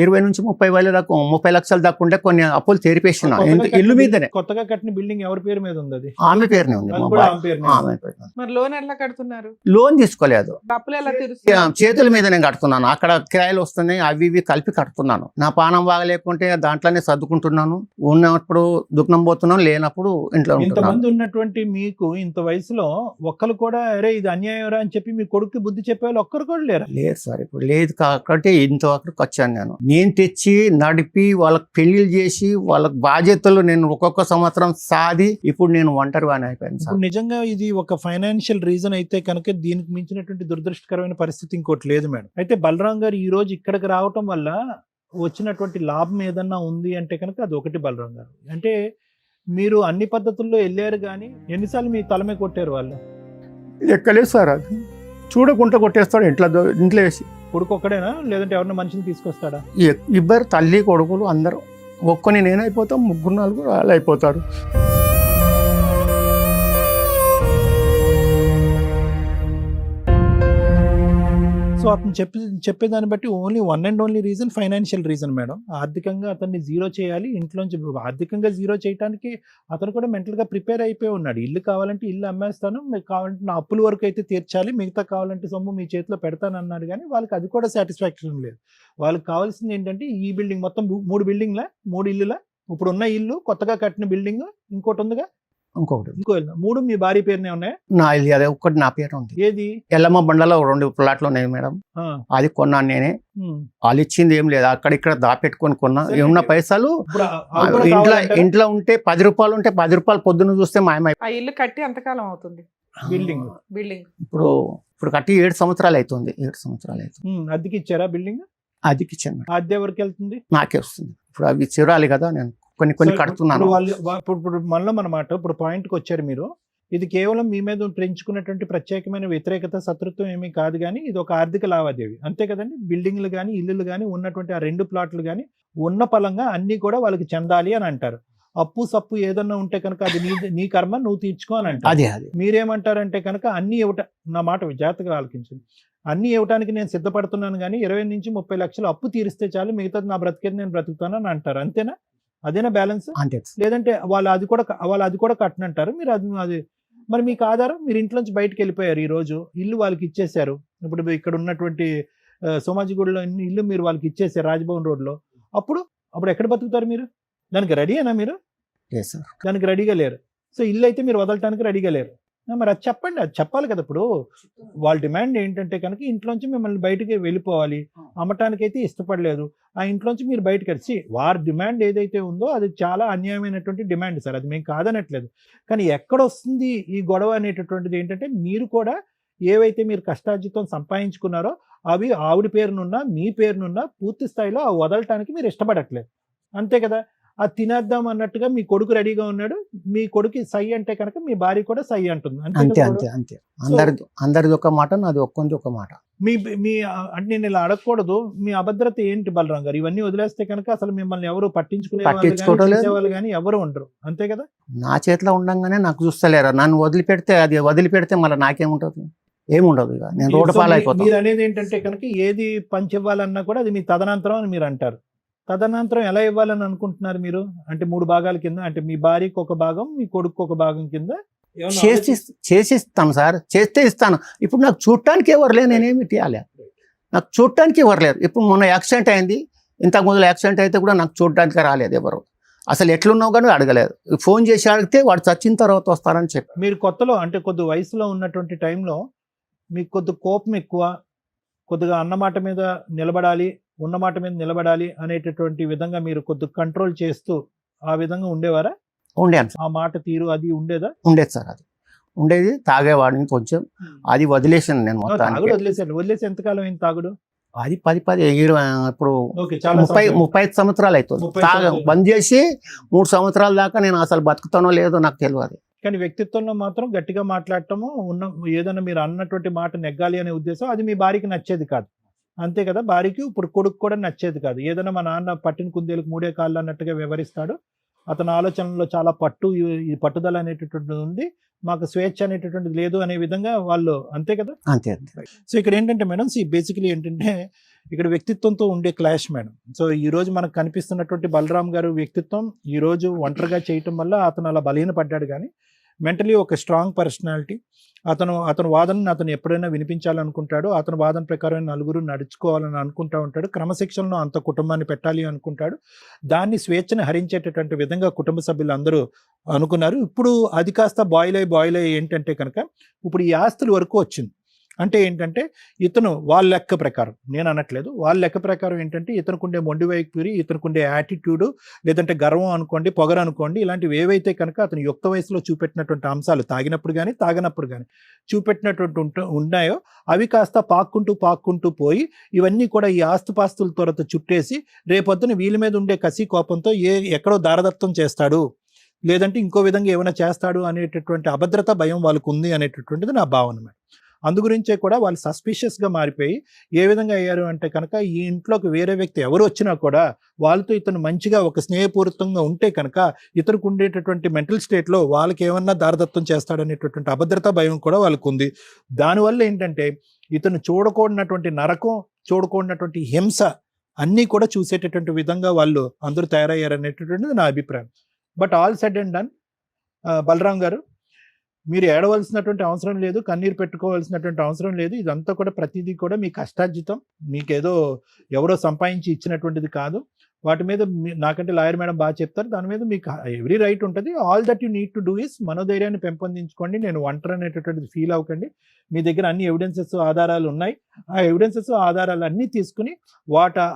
20 నుంచి 30 దాకా 30 లక్షలు దాకా ఉండే కొన్ని అప్పులు తెరిపేసిన ఇల్లు మీదనే. కొత్తగా కట్టిన బిల్డింగ్ ఎవరి పేరు మీద ఉంది? అది ఆమె పేరునే ఉంది. అది మా కూడా బాయ్- ఆమె పేరునే ఆమె ఉంది. పేరునే. మరి లోన్ ఎట్లా కడుతున్నారు? లోన్ తీసుకోలేదు, అప్పులు ఎలా తీరుస్తున్నారు? చేతుల మీద నేను కడుతున్నాను. అక్కడ కిరాయిలు వస్తున్నాయి, అవి ఇవి కలిపి కడుతున్నాను. నా పానం బాగలేకుంటే దాంట్లోనే సర్దుకుంటున్నాను. ఉన్నప్పుడు దుఃఖం పోతున్నాను, లేనప్పుడు ఇంట్లో ఉంటున్నాను. ఇంతమంది ఉన్నటువంటి మీకు ఇంత వయసులో ఒక్కరు కూడా అరే ఇది అన్యాయం రా అని చెప్పి మీ కొడుకు బుద్ధి చెప్పే వాళ్ళు ఒక్కరు కూడా లేరు. లేదు సార్, ఇప్పుడు లేదు కాబట్టి ఇంతవరకు వచ్చాను. నేను తెచ్చి నడిపి వాళ్ళకి పెళ్లిళ్ళు చేసి వాళ్ళకి బాధ్యతలు నేను ఒక్కొక్క సంవత్సరం సాది ఇప్పుడు నేను ఒంటరిగానే అయిపోయాను సార్. ఇప్పుడు నిజంగా ఇది ఒక ఫైనాన్షియల్ రీజన్ అయితే కనుక దీనికి మించినటువంటి దురదృష్టకరమైన పరిస్థితి ఇంకోటి లేదు మేడం. అయితే బలరాం గారు ఈ రోజు ఇక్కడికి రావటం వల్ల వచ్చినటువంటి లాభం ఏదన్నా ఉంది అంటే కనుక అది ఒకటి. బలరాం గారు అంటే మీరు అన్ని పద్ధతుల్లో వెళ్ళారు, కానీ ఎన్నిసార్లు మీ తలమే కొట్టారు వాళ్ళు? ఎక్కలేదు సార్, అది చూడకుండా కొట్టేస్తాడు ఇంట్లో వేసి. కొడుకు ఒక్కడేనా లేదంటే ఎవరైనా మనిషిని తీసుకొస్తాడా? ఇద్దరు తల్లి కొడుకులు అందరూ ఒక్కని నేనైపోతాం, 3-4 వాళ్ళు అయిపోతారు. సో అతను చెప్పేదాన్ని బట్టి only one and only reason financial reason madam. ఆర్థికంగా అతన్ని జీరో చేయాలి. ఇంట్లోంచి ఆర్థికంగా జీరో చేయడానికి అతను కూడా మెంటల్గా ప్రిపేర్ అయిపోయి ఉన్నాడు. ఇల్లు కావాలంటే ఇల్లు అమ్మేస్తాను, మీకు కావాలంటే నా అప్పుల వరకు అయితే తీర్చాలి, మిగతా కావాలంటే సొమ్ము మీ చేతిలో పెడతాను అన్నాడు. కానీ వాళ్ళకి అది కూడా సాటిస్ఫాక్షన్ లేదు. వాళ్ళకి కావాల్సింది ఏంటంటే ఈ బిల్డింగ్ మొత్తం 3 బిల్డింగ్లా 3 ఇల్లులా? ఇప్పుడు ఉన్న ఇల్లు, కొత్తగా కట్టిన బిల్డింగ్, ఇంకోటి ఉందిగా ఇంకొకటి ఇంకో ఇల్లు, 3 మీ భార్య పేరునే ఉన్నాయా? నా ఇల్లు అదే ఒక్కటి నా పేరు ఉంది. ఏది? ఎల్లమ్మ బండలో 2 ప్లాట్లు ఉన్నాయి మేడం. ఆ, అది కొన్నాను నేనే. ఉమ్. వాళ్ళు ఇచ్చింది ఏం లేదు, అక్కడిక్కడ దాపెట్టుకొని కొన్నా. సరే. ఏమన్నా పైసలు ఇప్పుడు అవి కూడా ఇంట్లో కావాలంటారా? ఇంట్లో ఉంటే 10 రూపాయలు ఉంటే 10 రూపాయలు పొద్దున్న చూస్తే మాయమై. ఆ ఇల్లు కట్టి ఎంతకాలం అవుతుంది? బిల్డింగ్ ఇప్పుడు కట్టి 7 సంవత్సరాలు అవుతుంది. 7 సంవత్సరాలు అవుతుంది. అద్దెకి ఇచ్చారా బిల్డింగ్? అదికి ఇచ్చాను మేడం. అద్దె ఎవరికి వెళ్తుంది? నాకే వస్తుంది. ఇప్పుడు అవి చిరాలి కదా, నేను కొన్ని సో కడుతున్నాను. ఇప్పుడు ఇప్పుడు మనలో అన్నమాట. ఇప్పుడు పాయింట్కి వచ్చారు మీరు. ఇది కేవలం మీ మీద పెంచుకున్నటువంటి ప్రత్యేకమైన వ్యతిరేకత, శత్రుత్వం ఏమీ కాదు, కానీ ఇది ఒక ఆర్థిక లావాదేవీ అంతే కదండి. బిల్డింగ్లు కానీ ఇల్లులు కానీ ఉన్నటువంటి ఆ 2 ప్లాట్లు కానీ ఉన్న పలంగా అన్ని కూడా వాళ్ళకి చెందాలి అని అంటారు. అప్పు సప్పు ఏదన్నా ఉంటే కనుక అది నీ కర్మ, నువ్వు తీర్చుకో అని అంటారు. అదే మీరేమంటారంటే కనుక అన్ని నా మాట జాగ్రత్తగా ఆలకించండి. అన్ని ఇవ్వడానికి నేను సిద్ధపడుతున్నాను, కానీ 20 నుంచి 30 లక్షలు అప్పు తీరిస్తే చాలు, మిగతాది నా బ్రతికేది నేను బ్రతుకుతాను అని అంటారు. అంతేనా? అదేనా బ్యాలెన్స్? అంతే. లేదంటే వాళ్ళు అది కూడా కట్టనంటారు మీరు? అది మరి మీకు ఆధారం? మీరు ఇంట్లోంచి బయటకు వెళ్ళిపోయారు, ఈ రోజు ఇల్లు వాళ్ళకి ఇచ్చేసారు. ఇప్పుడు ఇక్కడ ఉన్నటువంటి సోమాజిగూడలో ఇల్లు మీరు వాళ్ళకి ఇచ్చేసారు, రాజ్భవన్ రోడ్లో. అప్పుడు ఎక్కడ బతుకుతారు మీరు? దానికి రెడీయేనా మీరు? లేదు సార్. దానికి రెడీగా లేరు. సో ఇల్లు అయితే మీరు వదలటానికి రెడీగా లేరు. మరి అది చెప్పండి, అది చెప్పాలి కదా. ఇప్పుడు వాళ్ళ డిమాండ్ ఏంటంటే కనుక ఇంట్లోంచి మిమ్మల్ని బయటికి వెళ్ళిపోవాలి, అమ్మటానికైతే ఇష్టపడలేదు, ఆ ఇంట్లోంచి మీరు బయటకు వచ్చి వారి డిమాండ్ ఏదైతే ఉందో అది చాలా అన్యాయమైనటువంటి డిమాండ్ సార్. అది మేము కాదనట్లేదు, కానీ ఎక్కడ వస్తుంది ఈ గొడవ అనేటటువంటిది ఏంటంటే మీరు కూడా ఏవైతే మీరు కష్టార్జితం సంపాదించుకున్నారో అవి ఆవిడ పేరునున్నా మీ పేరునున్నా పూర్తి స్థాయిలో అవి వదలటానికి మీరు ఇష్టపడట్లేదు, అంతే కదా. అది తినేద్దాం అన్నట్టుగా మీ కొడుకు రెడీగా ఉన్నాడు, మీ కొడుకు సై అంటే కనుక మీ భార్య కూడా సై అంటుంది, అంతే అంతే అంతే. అందరిది ఒక మాట, నాది ఒక్కొంది ఒక మాట. మీ అంటే నేను ఇలా అడగకూడదు, మీ అభద్రత ఏంటి బలరాం గారు? ఇవన్నీ వదిలేస్తే కనుక అసలు మిమ్మల్ని ఎవరు పట్టించుకునే కానీ ఎవరు ఉండరు, అంతే కదా. నా చేతిలో ఉండంగానే నాకు చూస్తలేరా, నన్ను వదిలిపెడితే మళ్ళీ నాకేముంటది? ఏముండదు. ఇక నేను రోడ్డు పాలు అయిపోతాను. మీరు అనేది ఏంటంటే కనుక ఏది పంచివ్వాలన్నా కూడా అది మీ తదనంతరం అని మీరు అంటారు. తదనంతరం ఎలా ఇవ్వాలని అనుకుంటున్నారు మీరు? అంటే 3 భాగాల కింద, అంటే మీ భార్యకు ఒక భాగం, మీ కొడుకు ఒక భాగం కింద చేసి ఇస్తాను సార్, చేస్తే ఇస్తాను. ఇప్పుడు నాకు చూడటానికి ఎవరు లేరు, నేనేమి తీయాలి? నాకు చూడటానికి ఎవరు లేరు. ఇప్పుడు మొన్న యాక్సిడెంట్ అయింది, ఇంతకు మొదలు యాక్సిడెంట్ అయితే కూడా నాకు చూడటానికి రాలేదు ఎవరు. అసలు ఎట్లున్నావు కానీ అడగలేదు. ఫోన్ చేసి అడిగితే వాడు చచ్చిన తర్వాత వస్తారని చెప్పి. మీరు కొత్తలో అంటే కొద్ది వయసులో ఉన్నటువంటి టైంలో మీకు కొద్ది కోపం ఎక్కువ, కొద్దిగా అన్నమాట మీద నిలబడాలి, ఉన్నమాట మీద నిలబడాలి అనేటటువంటి విధంగా మీరు కొద్దిగా కంట్రోల్ చేస్తూ ఆ విధంగా ఉండేవారా? ఉండేది. ఆ మాట తీరు అది ఉండేదా? ఉండేది సార్, అది ఉండేది. తాగేవాడిని కొంచెం, అది వదిలేసాను నేను మొత్తానికి. వదిలేసి ఎంతకాలం అయింది తాగుడు? అది 10 ఇప్పుడు ఓకే, చాలా 35 సంవత్సరాలు అవుతుంది. 35 సంవత్సరాలు. బంద్ చేసి 3 సంవత్సరాల దాకా నేను అసలు బతుకుతానో లేదో నాకు తెలియదు. కానీ వ్యక్తిత్వంలో మాత్రం గట్టిగా మాట్లాడటము, ఏదైనా మీరు అన్నటువంటి మాట నెగ్గాలి అనే ఉద్దేశం అది మీ భార్యకి నచ్చేది కాదు, అంతే కదా. భార్యకి ఇప్పుడు కొడుకు కూడా నచ్చేది కాదు. ఏదైనా మా నాన్న పట్టిన కుందేలకు 3 కాళ్ళు అన్నట్టుగా వివరిస్తాడు. అతని ఆలోచనలో చాలా ఈ పట్టుదల అనేటటువంటిది ఉంది, మాకు స్వేచ్ఛ అనేటటువంటిది లేదు అనే విధంగా వాళ్ళు, అంతే కదా. అంతే. సో ఇక్కడ ఏంటంటే మేడం, బేసికలీ ఏంటంటే ఇక్కడ వ్యక్తిత్వంతో ఉండే క్లాష్ మేడం. సో ఈ రోజు మనకు కనిపిస్తున్నటువంటి బలరాం గారు వ్యక్తిత్వం ఈ రోజు ఒంటరిగా చేయటం వల్ల అతను అలా బలహీనపడ్డాడు, కానీ మెంటలీ ఒక స్ట్రాంగ్ పర్సనాలిటీ. అతను వాదనని అతను ఎప్పుడైనా వినిపించాలనుకుంటాడు, అతని వాదన ప్రకారం నలుగురు నడుచుకోవాలని అనుకుంటా ఉంటాడు, క్రమశిక్షణలో అంత కుటుంబాన్ని పెట్టాలి అనుకుంటాడు. దాన్ని స్వేచ్ఛను హరించేటటువంటి విధంగా కుటుంబ సభ్యులు అందరూ అనుకున్నారు. ఇప్పుడు అది కాస్త బాయిల్ అయ్యి ఏంటంటే కనుక ఇప్పుడు ఈ ఆస్తుల వరకు వచ్చింది. అంటే ఏంటంటే ఇతను వాళ్ళ లెక్క ప్రకారం, నేను అనట్లేదు, వాళ్ళ లెక్క ప్రకారం ఏంటంటే ఇతనుకుండే మొండి వైఖరి, ఇతనుకుండే యాటిట్యూడ్, లేదంటే గర్వం అనుకోండి, పొగర అనుకోండి, ఇలాంటివి ఏవైతే కనుక అతను యుక్త వయసులో చూపెట్టినటువంటి అంశాలు తాగినప్పుడు కానీ తాగనప్పుడు కానీ చూపెట్టినటువంటి ఉన్నాయో అవి కాస్త పాక్కుంటూ పోయి ఇవన్నీ కూడా ఈ ఆస్తుపాస్తుల త్వరత చుట్టేసి రేపొద్దున వీళ్ళ మీద ఉండే కసి కోపంతో ఎక్కడో దారదత్తం చేస్తాడు, లేదంటే ఇంకో విధంగా ఏమైనా చేస్తాడు అనేటటువంటి అభద్రత భయం వాళ్ళకు ఉంది అనేటటువంటిది నా భావన. అందుగురించే కూడా వాళ్ళు సస్పిషియస్గా మారిపోయి ఏ విధంగా అయ్యారు అంటే కనుక ఈ ఇంట్లోకి వేరే వ్యక్తి ఎవరు వచ్చినా కూడా వాళ్ళతో ఇతను మంచిగా ఒక స్నేహపూరితంగా ఉంటే కనుక ఇతరుకు ఉండేటటువంటి మెంటల్ స్టేట్లో వాళ్ళకి ఏమన్నా దారదత్తం చేస్తాడనేటటువంటి అభద్రతా భయం కూడా వాళ్ళకు ఉంది. దానివల్ల ఏంటంటే ఇతను చూడకూడనటువంటి నరకం, చూడకూడనటువంటి హింస అన్నీ కూడా చూసేటటువంటి విధంగా వాళ్ళు అందరూ తయారయ్యారనేటటువంటిది నా అభిప్రాయం. But all said and done, Balaram garu మీరు ఏడవలసినటువంటి అవసరం లేదు, కన్నీరు పెట్టుకోవాల్సినటువంటి అవసరం లేదు. ఇదంతా కూడా ప్రతిదీ కూడా మీ కష్టార్జితం, మీకేదో ఎవరో సంపాదించి ఇచ్చినటువంటిది కాదు. వాటి మీద నాకంటే లాయర్ మేడం బాగా చెప్తారు, దాని మీద మీకు ఎవ్రీ రైట్ ఉంటుంది. All that you need to do is మనోధైర్యాన్ని పెంపొందించుకోండి. నేను ఒంటరి అనేటటువంటిది ఫీల్ అవ్వకండి. మీ దగ్గర అన్ని ఎవిడెన్సెస్ ఆధారాలు ఉన్నాయి. ఆ ఎవిడెన్సెస్ ఆధారాలు అన్నీ తీసుకుని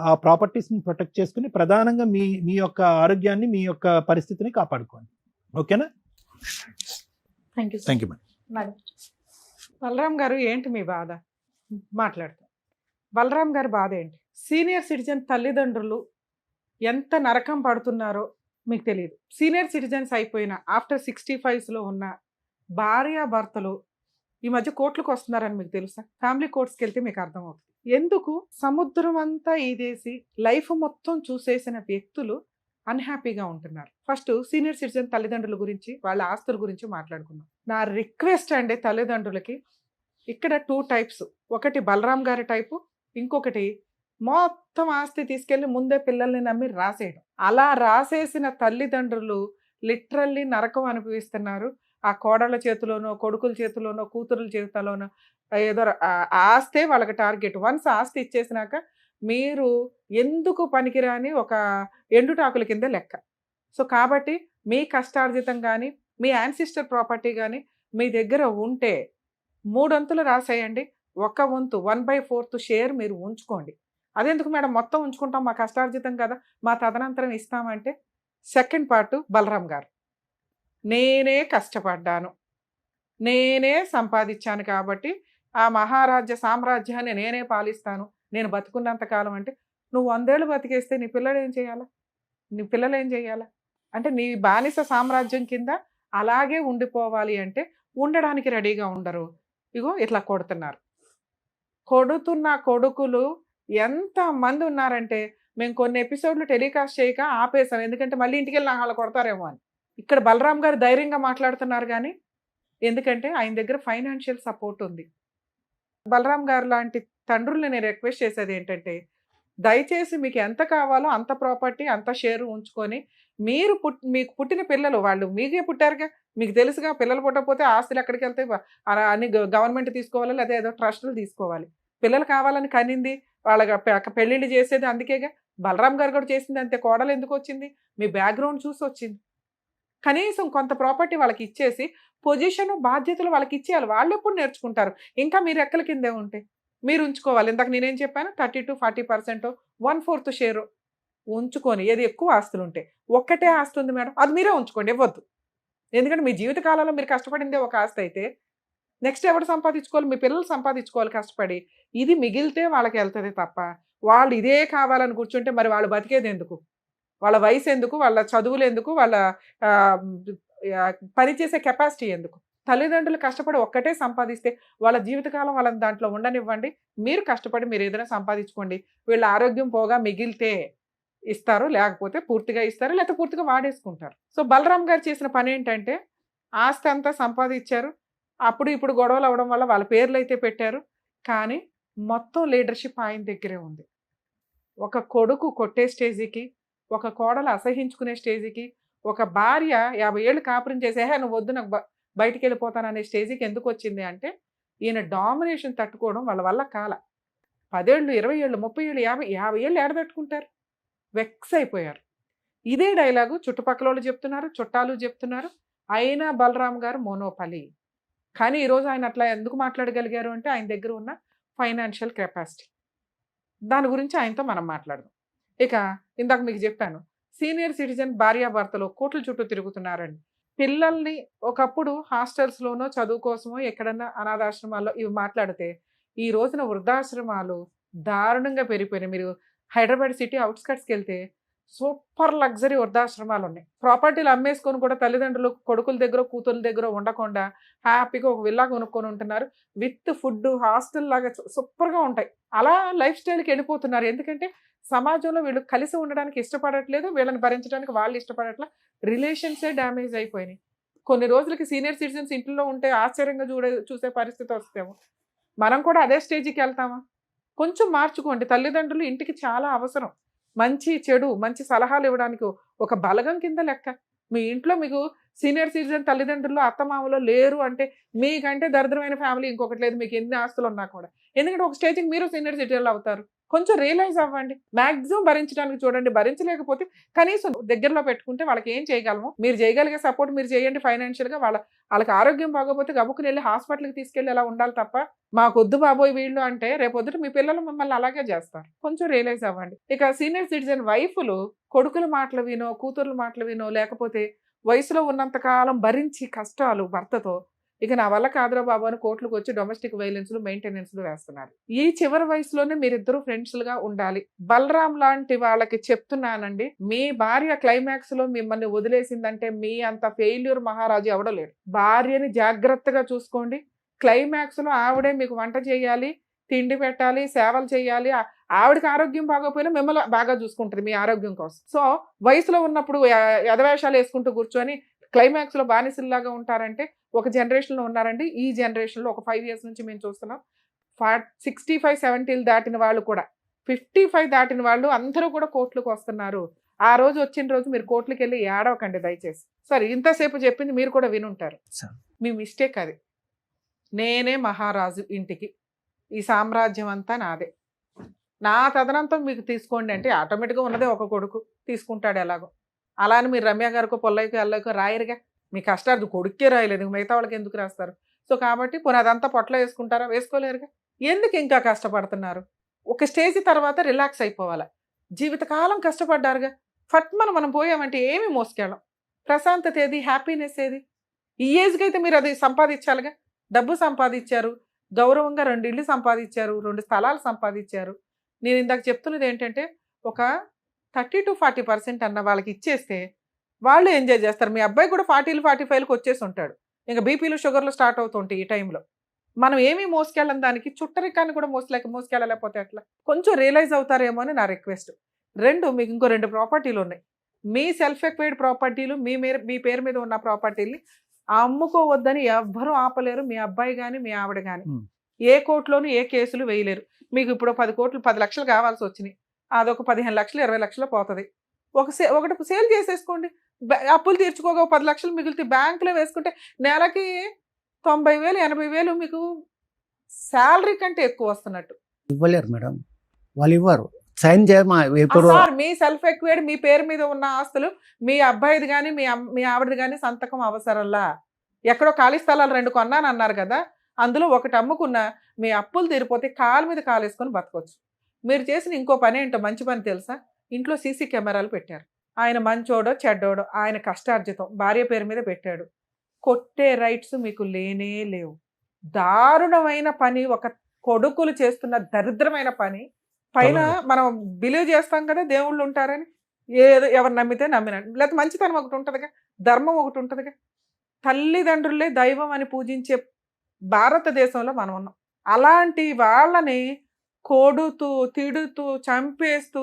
ఆ ప్రాపర్టీస్ని ప్రొటెక్ట్ చేసుకుని ప్రధానంగా మీ యొక్క ఆరోగ్యాన్ని, మీ యొక్క పరిస్థితిని కాపాడుకోండి. ఓకేనా? Thank you madam. బలరాం గారు ఏంటి మీ బాధ? మాట్లాడతాం. బలరాం గారి బాధ ఏంటి? సీనియర్ సిటిజన్ తల్లిదండ్రులు ఎంత నరకం పడుతున్నారో మీకు తెలియదు. సీనియర్ సిటిజన్స్ అయిపోయిన ఆఫ్టర్ 65లో ఉన్న భార్యాభర్తలు ఈ మధ్య కోర్టులకు వస్తున్నారని మీకు తెలుసా? ఫ్యామిలీ కోర్ట్స్కి వెళ్తే మీకు అర్థమవుతుంది. ఎందుకు సముద్రం అంతా ఈదేసి లైఫ్ మొత్తం చూసేసిన వ్యక్తులు అన్హ్యాపీగా ఉంటున్నారు. ఫస్ట్ సీనియర్ సిటిజన్ తల్లిదండ్రుల గురించి, వాళ్ళ ఆస్తుల గురించి మాట్లాడుకుందాం. నా రిక్వెస్ట్ అండి తల్లిదండ్రులకి, ఇక్కడ 2 టైప్స్. ఒకటి బలరాం గారి టైపు, ఇంకొకటి మొత్తం ఆస్తి తీసుకెళ్లి ముందే పిల్లల్ని నమ్మి రాసేయడం. అలా రాసేసిన తల్లిదండ్రులు లిటరల్లీ నరకం అనుభవిస్తున్నారు. ఆ కోడళ్ళ చేతిలోనో, కొడుకుల చేతిలోనో, కూతురుల చేతిలోనో ఏదో ఆస్తే వాళ్ళకి టార్గెట్. వన్స్ ఆస్తి ఇచ్చేసినాక మీరు ఎందుకు పనికిరాని ఒక ఎండుటాకుల కింద లెక్క. సో కాబట్టి మీ కష్టార్జితం కానీ, మీ యాన్సిస్టర్ ప్రాపర్టీ కానీ మీ దగ్గర ఉంటే 3 వంతులు రాసేయండి. 1 వంతు 1/4 షేర్ మీరు ఉంచుకోండి. అదెందుకు మేడం మొత్తం ఉంచుకుంటాం, మా కష్టార్జితం కదా, మా తదనంతరం ఇస్తామంటే? సెకండ్ పార్ట్ బలరాం గారు, నేనే కష్టపడ్డాను, నేనే సంపాదించాను కాబట్టి ఆ మహారాజ్య సామ్రాజ్యాన్ని నేనే పాలిస్తాను, నేను బతుకున్నంత కాలం అంటే నువ్వు 100 ఏళ్ళు బతికేస్తే నీ పిల్లలు ఏం చేయాలా? అంటే నీ బానిస సామ్రాజ్యం కింద అలాగే ఉండిపోవాలి అంటే ఉండడానికి రెడీగా ఉండరు. ఇగో ఇట్లా కొడుతున్నారు. కొడుతున్న కొడుకులు ఎంతమంది ఉన్నారంటే మేము కొన్ని ఎపిసోడ్లు టెలికాస్ట్ చేయక ఆపేసాం, ఎందుకంటే మళ్ళీ ఇంటికి వెళ్ళి వాళ్ళు కొడతారేమో అని. ఇక్కడ బలరాం గారు ధైర్యంగా మాట్లాడుతున్నారు, కానీ ఎందుకంటే ఆయన దగ్గర ఫైనాన్షియల్ సపోర్ట్ ఉంది. బలరాం గారు లాంటి తండ్రుల్ని నేను రిక్వెస్ట్ చేసేది ఏంటంటే, దయచేసి మీకు ఎంత కావాలో అంత ప్రాపర్టీ, అంత షేరు ఉంచుకొని మీకు పుట్టిన పిల్లలు వాళ్ళు మీకే పుట్టారుగా, మీకు తెలుసుగా, పిల్లలు పుట్టకపోతే ఆస్తులు ఎక్కడికి వెళ్తాయి, అన్ని గవర్నమెంట్ తీసుకోవాలి, లేదా ఏదో ట్రస్టులు తీసుకోవాలి. పిల్లలు కావాలని కనింది వాళ్ళ పెళ్ళిళ్ళు చేసేది అందుకేగా. బలరాం గారు కూడా చేసింది అంతే. కోడలు ఎందుకు వచ్చింది? మీ బ్యాక్గ్రౌండ్ చూసి వచ్చింది. కనీసం కొంత ప్రాపర్టీ వాళ్ళకి ఇచ్చేసి పొజిషన్, బాధ్యతలు వాళ్ళకి ఇచ్చేయాలి. వాళ్ళు ఎప్పుడు నేర్చుకుంటారు? ఇంకా మీరు ఎక్కల కిందే ఉంటే మీరు ఉంచుకోవాలి. ఇందాక నేనేం చెప్పాను, 30 to 40%, 1/4 షేరు ఉంచుకొని, ఏది ఎక్కువ ఆస్తులు ఉంటే. ఒక్కటే ఆస్తి ఉంది మేడం, అది మీరే ఉంచుకోండి, ఇవ్వద్దు. ఎందుకంటే మీ జీవితకాలంలో మీరు కష్టపడిందే ఒక ఆస్తి అయితే నెక్స్ట్ ఎవరు సంపాదించుకోవాలి? మీ పిల్లలు సంపాదించుకోవాలి కష్టపడి. ఇది మిగిలితే వాళ్ళకి వెళ్తుంది తప్ప వాళ్ళు ఇదే కావాలని కూర్చుంటే మరి వాళ్ళు బతికేది ఎందుకు? వాళ్ళ వయసు ఎందుకు? వాళ్ళ చదువులు ఎందుకు? వాళ్ళ పనిచేసే కెపాసిటీ ఎందుకు? తల్లిదండ్రులు కష్టపడి ఒక్కటే సంపాదిస్తే వాళ్ళ జీవితకాలం వాళ్ళని దాంట్లో ఉండనివ్వండి. మీరు కష్టపడి మీరు ఏదైనా సంపాదించుకోండి. వీళ్ళ ఆరోగ్యం పోగా మిగిలితే ఇస్తారు, లేకపోతే పూర్తిగా ఇస్తారు, లేకపోతే పూర్తిగా వాడేసుకుంటారు. సో బలరాం గారు చేసిన పని ఏంటంటే, ఆస్తి అంతా సంపాదించారు. అప్పుడు ఇప్పుడు గొడవలు అవ్వడం వల్ల వాళ్ళ పేర్లు అయితే పెట్టారు, కానీ మొత్తం లీడర్షిప్ ఆయన దగ్గరే ఉంది. ఒక కొడుకు కొట్టే స్టేజికి, ఒక కోడలు అసహించుకునే స్టేజికి, ఒక భార్య 50 ఏళ్ళు కాపురం చేసి నువ్వు వద్దు నాకు బయటికి వెళ్ళిపోతాను అనే స్టేజికి ఎందుకు వచ్చింది అంటే ఈయన డామినేషన్ తట్టుకోవడం వాళ్ళ వల్ల కాల. 10 ఏళ్ళు, 20 ఏళ్ళు, 30 ఏళ్ళు, 50 ఏళ్ళు ఏడబెట్టుకుంటారు. వెక్స్ అయిపోయారు. ఇదే డైలాగు చుట్టుపక్కల వాళ్ళు చెప్తున్నారు, చుట్టాలు చెప్తున్నారు. అయినా బలరాం గారు మోనోపలి. కానీ ఈరోజు ఆయన అట్లా ఎందుకు మాట్లాడగలిగారు అంటే ఆయన దగ్గర ఉన్న ఫైనాన్షియల్ కెపాసిటీ. దాని గురించి ఆయనతో మనం మాట్లాడదాం. ఇక ఇందాక మీకు చెప్పాను, సీనియర్ సిటిజన్ భార్యాభర్తలు కోట్ల చుట్టూ తిరుగుతున్నారండి. పిల్లల్ని ఒకప్పుడు హాస్టల్స్లోనో చదువు కోసమో ఎక్కడన్నా అనాథాశ్రమాల్లో ఇవి మాట్లాడితే ఈ రోజున వృద్ధాశ్రమాలు దారుణంగా పెరిగిపోయినాయి. మీరు హైదరాబాద్ సిటీ అవుట్స్కట్స్కి వెళ్తే సూపర్ లగ్జరీ వృద్ధాశ్రమాలు ఉన్నాయి. ప్రాపర్టీలు అమ్మేసుకొని కూడా తల్లిదండ్రులు కొడుకుల దగ్గర కూతుర్ల దగ్గర ఉండకుండా హ్యాపీగా ఒక విల్లా కొనుక్కొని ఉంటున్నారు. విత్ ఫుడ్ హాస్టల్ లాగా సూపర్గా ఉంటాయి. అలా లైఫ్ స్టైల్కి వెళ్ళిపోతున్నారు. ఎందుకంటే సమాజంలో వీళ్ళు కలిసి ఉండడానికి ఇష్టపడట్లేదు, వీళ్ళని భరించడానికి వాళ్ళు ఇష్టపడట్లా. రిలేషన్సే డ్యామేజ్ అయిపోయినాయి. కొన్ని రోజులకి సీనియర్ సిటిజన్స్ ఇంట్లో ఉంటే ఆశ్చర్యంగా చూసే పరిస్థితి వస్తేమో మనం కూడా అదే స్టేజ్కి వెళ్తామా? కొంచెం మార్చుకోండి. తల్లిదండ్రులు ఇంటికి చాలా అవసరం. మంచి చెడు మంచి సలహాలు ఇవ్వడానికి ఒక బలగం కింద లెక్క. మీ ఇంట్లో మీకు సీనియర్ సిటిజన్ తల్లిదండ్రులు అత్తమామలో లేరు అంటే మీకంటే దరిద్రమైన ఫ్యామిలీ ఇంకొకటి లేదు, మీకు ఎన్ని ఆస్తులు ఉన్నా కూడా. ఎందుకంటే ఒక స్టేజ్కి మీరు సీనియర్ సిటిజన్లు అవుతారు. కొంచెం రియలైజ్ అవ్వండి. మ్యాక్సిమం భరించడానికి చూడండి. భరించలేకపోతే కనీసం దగ్గరలో పెట్టుకుంటే వాళ్ళకి ఏం చేయగలము, మీరు చేయగలిగే సపోర్ట్ మీరు చేయండి ఫైనాన్షియల్గా. వాళ్ళకి ఆరోగ్యం బాగోపోతే గబుక్కుని వెళ్ళి హాస్పిటల్కి తీసుకెళ్ళి అలా ఉండాలి తప్ప మాకొద్దు బాబోయ్ వీళ్ళు అంటే రేపొద్దుట మీ పిల్లలు మిమ్మల్ని అలాగే చేస్తారు. కొంచెం రియలైజ్ అవ్వండి. ఇక సీనియర్ సిటిజన్ వైఫ్లు కొడుకుల మాటలు వినో కూతుర్ల మాటలు వినో లేకపోతే వయసులో ఉన్నంతకాలం భరించి కష్టాలు భర్తతో ఇక నా వల్ల కాదురా బాబు అని కోర్టులకు వచ్చి డొమెస్టిక్ వైలెన్స్లు మెయింటెనెన్స్లు వేస్తున్నారు. ఈ చివరి వయసులోనే మీరిద్దరూ ఫ్రెండ్స్లుగా ఉండాలి. బలరాం లాంటి వాళ్ళకి చెప్తున్నానండి, మీ భార్య క్లైమాక్స్ లో మిమ్మల్ని వదిలేసిందంటే మీ అంత ఫెయిల్యూర్ మహారాజు ఎవడలేడు. భార్యని జాగ్రత్తగా చూసుకోండి. క్లైమాక్స్ లో ఆవిడే మీకు వంట చేయాలి, తిండి పెట్టాలి, సేవలు చేయాలి. ఆవిడకి ఆరోగ్యం బాగోపోయినా మిమ్మల్ని బాగా చూసుకుంటుంది మీ ఆరోగ్యం కోసం. సో వయసులో ఉన్నప్పుడు యథవేషాలు వేసుకుంటూ కూర్చొని క్లైమాక్స్ లో బానిసల్లాగా ఉంటారంటే ఒక జనరేషన్లో ఉన్నారండి. ఈ జనరేషన్లో ఒక 5 years నుంచి మేము చూస్తున్నాం. 65-70 దాటిన వాళ్ళు కూడా 55 దాటిన వాళ్ళు అందరూ కూడా కోర్టులకు వస్తున్నారు. ఆ రోజు వచ్చిన రోజు మీరు కోర్టులకు వెళ్ళి ఏడవకండి దయచేసి. సరే ఇంతసేపు చెప్పింది మీరు కూడా వినుంటారు. మీ మిస్టేక్ అది. నేనే మహారాజు ఇంటికి, ఈ సామ్రాజ్యం అంతా నాదే, నా తదనంతం మీకు తీసుకోండి అంటే ఆటోమేటిక్గా ఉన్నదే ఒక కొడుకు తీసుకుంటాడు ఎలాగో. అలా అని మీరు రమ్య గారికో పొల్లయ్యకో ఎల్లయ్యకో రాయరుగా. మీ కష్టాలు కొడుక్కే రాయలేదు, మిగతా వాళ్ళకి ఎందుకు రాస్తారు? సో కాబట్టి పోనీ అదంతా పొట్టలో వేసుకుంటారా? వేసుకోలేరుగా. ఎందుకు ఇంకా కష్టపడుతున్నారు? ఒక స్టేజ్ తర్వాత రిలాక్స్ అయిపోవాలా. జీవితకాలం కష్టపడ్డారుగా, మనం పోయామంటే ఏమి మోసుకెళ్ళం. ప్రశాంతత ఏది, హ్యాపీనెస్ ఏది? ఈ ఏజ్కి అయితే మీరు అది సంపాదించాలిగా. డబ్బు సంపాదించారు, గౌరవంగా 2 ఇళ్ళు సంపాదించారు, 2 స్థలాలు సంపాదించారు. నేను ఇందాక చెప్తున్నది ఏంటంటే ఒక 30-40% అన్న వాళ్ళకి ఇచ్చేస్తే వాళ్ళు ఎంజాయ్ చేస్తారు. మీ అబ్బాయి కూడా 40-45లకు వచ్చేసి ఉంటాడు. ఇంకా బీపీలు షుగర్లు స్టార్ట్ అవుతుంటాయి ఈ టైంలో. మనం ఏమీ మోసుకెళ్ళం, దానికి చుట్టరికాన్ని కూడా మోసుకెళ్ళలేకపోతే అట్లా. కొంచెం రియలైజ్ అవుతారేమో అని నా రిక్వెస్ట్. మీకు ఇంకో 2 ప్రాపర్టీలు ఉన్నాయి. మీ సెల్ఫ్ ఎక్వైర్డ్ ప్రాపర్టీలు, మీ పేరు మీద ఉన్న ప్రాపర్టీని అమ్ముకోవద్దని ఎవ్వరూ ఆపలేరు. మీ అబ్బాయి కానీ మీ ఆవిడ కానీ ఏ కోర్టులోనూ ఏ కేసులు వేయలేరు. మీకు ఇప్పుడు 10 లక్షలు కావాల్సి వచ్చినాయి, అదొక 15 లక్షలు 20 లక్షలు పోతుంది. ఒకటి సేల్ చేసేసుకోండి. అప్పులు తీర్చుకోగా 10 లక్షలు మిగిలితే బ్యాంకులో వేసుకుంటే నెలకి 90,000 80,000 మీకు శాలరీ కంటే ఎక్కువ వస్తున్నట్టు. ఇవ్వలేరు మేడం, వాళ్ళు ఇవ్వరు. సైన్ చేయమా సార్, మీ సెల్ఫ్ ఎక్వైర్డ్ మీ పేరు మీద ఉన్న ఆస్తులు మీ అబ్బాయిది కానీ మీ ఆవిడది కానీ సంతకం అవసరంలా. ఎక్కడో ఖాళీ స్థలాలు 2 కొన్నాను అన్నారు కదా, అందులో ఒకటి అమ్ముకున్న మీ అప్పులు తీరిపోతే కాలు మీద కాలేసుకొని బతకొచ్చు. మీరు చేసిన ఇంకో పని ఏంటో మంచి పని తెలుసా? ఇంట్లో సీసీ కెమెరాలు పెట్టారు. ఆయన మంచోడో చెడ్డోడో ఆయన కష్టార్జితం భార్య పేరు మీద పెట్టాడు. కొట్టే రైట్స్ మీకు లేనే లేవు. దారుణమైన పని, ఒక కొడుకులు చేస్తున్న దరిద్రమైన పని. పైన మనం బిలీవ్ చేస్తాం కదా దేవుళ్ళు ఉంటారని, ఏదో ఎవరు నమ్మితే నమ్మినట్టు. లేకపోతే మంచితనం ఒకటి ఉంటుందిగా, ధర్మం ఒకటి ఉంటుందిగా. తల్లిదండ్రులే దైవం అని పూజించే భారతదేశంలో మనం ఉన్నాం. అలాంటి వాళ్ళని కొడుతూ తిడుతూ చంపేస్తూ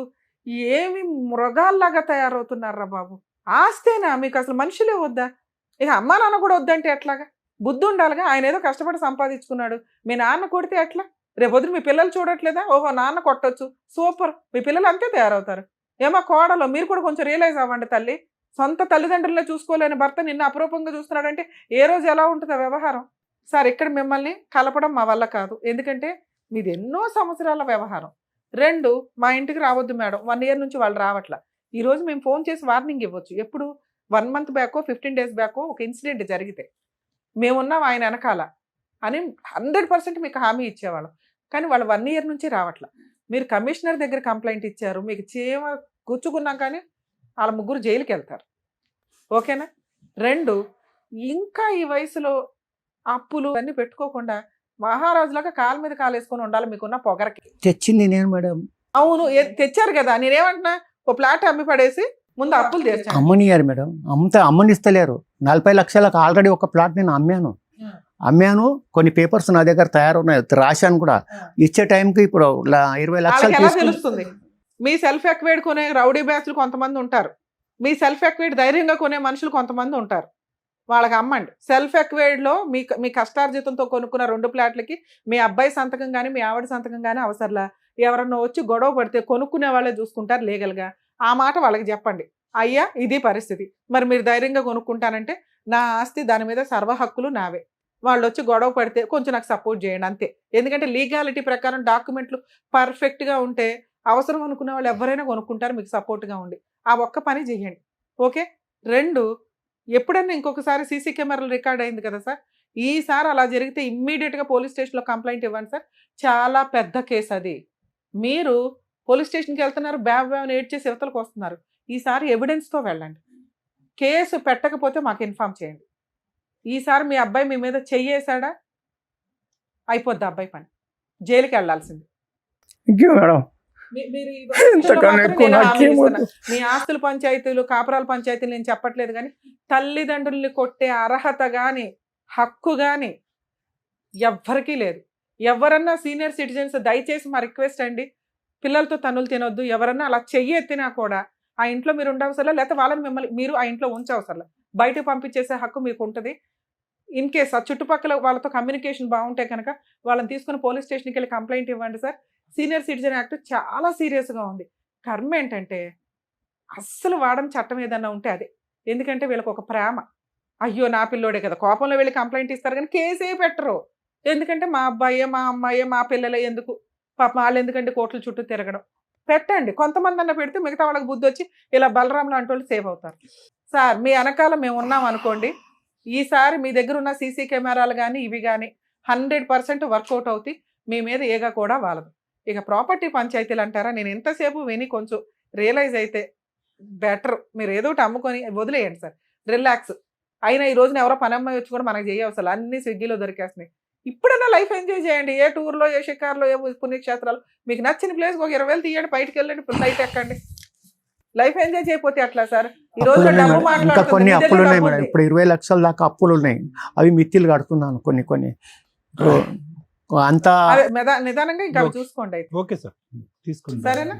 ఏమి మృగాల్లాగా తయారవుతున్నారా బాబు. ఆస్తేనా మీకు? అసలు మనుషులే వద్దా? ఇక అమ్మా నాన్న కూడా వద్దంటే ఎట్లాగా? బుద్ధి ఉండాలిగా. ఆయన ఏదో కష్టపడి సంపాదించుకున్నాడు, మీ నాన్న కొడితే ఎట్లా? రేపొద్దు మీ పిల్లలు చూడట్లేదా, ఓహో నాన్న కొట్టొచ్చు, సూపర్, మీ పిల్లలు అంతే తయారవుతారు. ఏమో కోడలో మీరు కూడా కొంచెం రియలైజ్ అవ్వండి తల్లి. సొంత తల్లిదండ్రులనే చూసుకోలేని భర్త నిన్ను అపరూపంగా చూస్తున్నాడంటే ఏ రోజు ఎలా ఉంటుందో వ్యవహారం. సార్ ఇక్కడ మిమ్మల్ని కలపడం మా వల్ల కాదు, ఎందుకంటే మీది ఎన్నో సంవత్సరాల వ్యవహారం. 2, మా ఇంటికి రావద్దు మేడం, 1 year నుంచి వాళ్ళు రావట్లా. ఈ రోజు మేము ఫోన్ చేసి వార్నింగ్ ఇవ్వచ్చు. ఎప్పుడు 1 month బ్యాకో 15 days బ్యాకో ఒక ఇన్సిడెంట్ జరిగితే మేమున్నాం ఆయన వెనకాల అని 100% మీకు హామీ ఇచ్చేవాళ్ళం. కానీ వాళ్ళు 1 year నుంచి రావట్లా. మీరు కమిషనర్ దగ్గర కంప్లైంట్ ఇచ్చారు, మీకు చీమ గుచ్చుకున్నాం కానీ వాళ్ళ ముగ్గురు జైలుకి వెళ్తారు. ఓకేనా? 2, ఇంకా ఈ వయసులో అప్పులు అన్నీ పెట్టుకోకుండా మహారాజులాగా కాలు మీద కాలు వేసుకొని ఉండాలి మీకున్న పొగరకి. తెచ్చింది నేను మేడం. అవును, తెచ్చారు కదా. నేనేమంటున్నా, ఓ ప్లాట్ అమ్మి పడేసి ముందు అప్పులు తీర్చాను. అమ్మనియారు మేడం, అమ్మనిస్తలేరు. 40 లక్షలకు ఆల్రెడీ ఒక ప్లాట్ నేను అమ్మాను. కొన్ని పేపర్స్ నా దగ్గర తయారున్నాయి, రాశాను కూడా. ఇచ్చే టైంకి ఇప్పుడు 20 లక్షలు వాళ్ళకి ఎలా తీసుకుని- తెలుస్తుంది? మీ సెల్ఫ్ ఎక్వైడ్ కొనే రౌడీ బ్యాచ్లు కొంతమంది ఉంటారు, మీ సెల్ఫ్ ఎక్వైడ్ ధైర్యంగా కొనే మనుషులు కొంతమంది ఉంటారు. వాళ్ళకి అమ్మండి. సెల్ఫ్ ఎక్వైడ్లో మీ కష్టార్జితంతో కొనుక్కున్న 2 ప్లాట్లకి మీ అబ్బాయి సంతకం కానీ మీ ఆవిడ సంతకం కానీ అవసరంలా. ఎవరన్నా వచ్చి గొడవ పడితే కొనుక్కునే వాళ్ళే చూసుకుంటారు లీగల్గా. ఆ మాట వాళ్ళకి చెప్పండి, అయ్యా ఇది పరిస్థితి, మరి మీరు ధైర్యంగా కొనుక్కుంటానంటే నా ఆస్తి దాని మీద సర్వ హక్కులు నావే. వాళ్ళు వచ్చి గొడవ పడితే కొంచెం నాకు సపోర్ట్ చేయండి అంతే. ఎందుకంటే లీగాలిటీ ప్రకారం డాక్యుమెంట్లు పర్ఫెక్ట్గా ఉంటే అవసరం అనుకునే వాళ్ళు ఎవరైనా కొనుక్కుంటారు మీకు సపోర్ట్గా ఉండి. ఆ ఒక్క పని చేయండి. ఓకే? 2, ఎప్పుడన్నా ఇంకొకసారి సీసీ కెమెరాలు రికార్డ్ అయింది కదా సార్, ఈసారి అలా జరిగితే ఇమ్మీడియట్గా పోలీస్ స్టేషన్లో కంప్లైంట్ ఇవ్వండి సార్. చాలా పెద్ద కేసు అది. మీరు పోలీస్ స్టేషన్కి వెళ్తున్నారు, బ్యాబ్ని ఏడ్ చేసి యువతలకు వస్తున్నారు. ఈసారి ఎవిడెన్స్తో వెళ్ళండి. కేసు పెట్టకపోతే మాకు ఇన్ఫామ్ చేయండి. ఈసారి మీ అబ్బాయి మీ మీద చెయ్యేసాడా అయిపోద్ది అబ్బాయి పని, జైలుకి వెళ్ళాల్సింది. మేడం మీరు ఈ ఇంతకన్నా మాత్రం ఎక్కువ నేను హామీ నాకేం ఇస్తున్నా. వద్దు. మీ ఆస్తుల పంచాయతీలు కాపురాల పంచాయతీలు నేను చెప్పట్లేదు, కానీ తల్లిదండ్రుల్ని కొట్టే అర్హత కానీ హక్కు కానీ ఎవ్వరికీ లేదు. ఎవరన్నా సీనియర్ సిటిజన్స్ దయచేసి మా రిక్వెస్ట్ అండి, పిల్లలతో తన్నులు తినొద్దు. ఎవరన్నా అలా చెయ్యి ఎత్తినా కూడా ఆ ఇంట్లో మీరు ఉండవసరలా, లేకపోతే వాళ్ళని మిమ్మల్ని మీరు ఆ ఇంట్లో ఉంచవసరలా, బయటకు పంపించేసే హక్కు మీకు ఉంటుంది. ఇన్ కేస్ ఆ చుట్టుపక్కల వాళ్ళతో కమ్యూనికేషన్ బాగుంటే కనుక వాళ్ళని తీసుకుని పోలీస్ స్టేషన్కి వెళ్ళి కంప్లైంట్ ఇవ్వండి సార్. సీనియర్ సిటిజన్ యాక్ట్ చాలా సీరియస్గా ఉంది. కర్మ ఏంటంటే అస్సలు వాడని చట్టం ఏదన్నా ఉంటే అదే. ఎందుకంటే వీళ్ళకి ఒక ప్రేమ, అయ్యో నా పిల్లోడే కదా, కోపంలో వెళ్ళి కంప్లైంట్ ఇస్తారు కానీ కేసే పెట్టరు. ఎందుకంటే మా అబ్బాయే మా అమ్మాయే మా పిల్లలే, ఎందుకు పాప వాళ్ళు ఎందుకంటే కోట్ల చుట్టూ తిరగడం. పెట్టండి, కొంతమంది అన్న పెడితే మిగతా వాళ్ళకి బుద్ధి వచ్చి ఇలా బలరాం లాంటి వాళ్ళు సేవ్ అవుతారు. సార్ మీ వెనకాల మేము ఉన్నాం అనుకోండి, ఈసారి మీ దగ్గర ఉన్న సీసీ కెమెరాలు కానీ ఇవి కానీ 100% వర్కౌట్ అవుతాయి. మీ మీద ఏగా కూడా వాళ్ళదు. ఇక ప్రాపర్టీ పంచాయతీలు అంటారా, నేను ఎంతసేపు విని కొంచెం రియలైజ్ అయితే బెటర్. మీరు ఏదో ఒకటి అమ్ముకొని వదిలేయండి సార్, రిలాక్స్. అయినా ఈ రోజున ఎవరో పని అమ్మాయి వచ్చి కూడా మనకు చేయవసలు, అన్ని స్విగ్గీలో దొరికేస్తున్నాయి. ఇప్పుడైనా లైఫ్ ఎంజాయ్ చేయండి. ఏ టూర్లో, ఏ షికార్లో, ఏ పుణ్యక్షేత్రాలు, మీకు నచ్చిన ప్లేస్కి ఒక 20,000 తీయండి, బయటకు వెళ్ళండి, ఫ్లైట్ ఎక్కండి. లైఫ్ ఎంజాయ్ చేయకపోతే అట్లా సార్? ఈ రోజు డబ్బు ఇంకా మాట్లాడుతుంది, కొన్ని మీ దగ్గర అప్పులు ఉన్నాయి డబ్బు మేడం. ఉంది. ఇప్పుడు 20 లక్షల దాకా అప్పులు ఉన్నాయి, అవి మిత్తిలు కడుతున్నాను కొన్ని. అంతా అదే నిదానంగా ఇంకా అవి చూసుకోండి అయితే. ఓకే సార్, తీసుకుంటాం. సరేనా?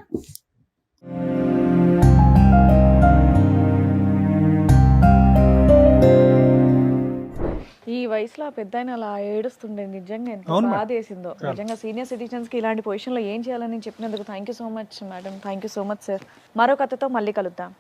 ఈ వయసులో ఆ పెద్ద అలా ఏడుస్తుండే, నిజంగా ఎంత అవును మేడం. బాధ వేసిందో. నిజంగా సీనియర్ సిటిజన్స్ కి ఇలాంటి పొజిషన్ లో ఏం చేయాలని చెప్పినందుకు thank you so much madam. Thank you so much sir. మరో కథతో మళ్ళీ కలుద్దాం.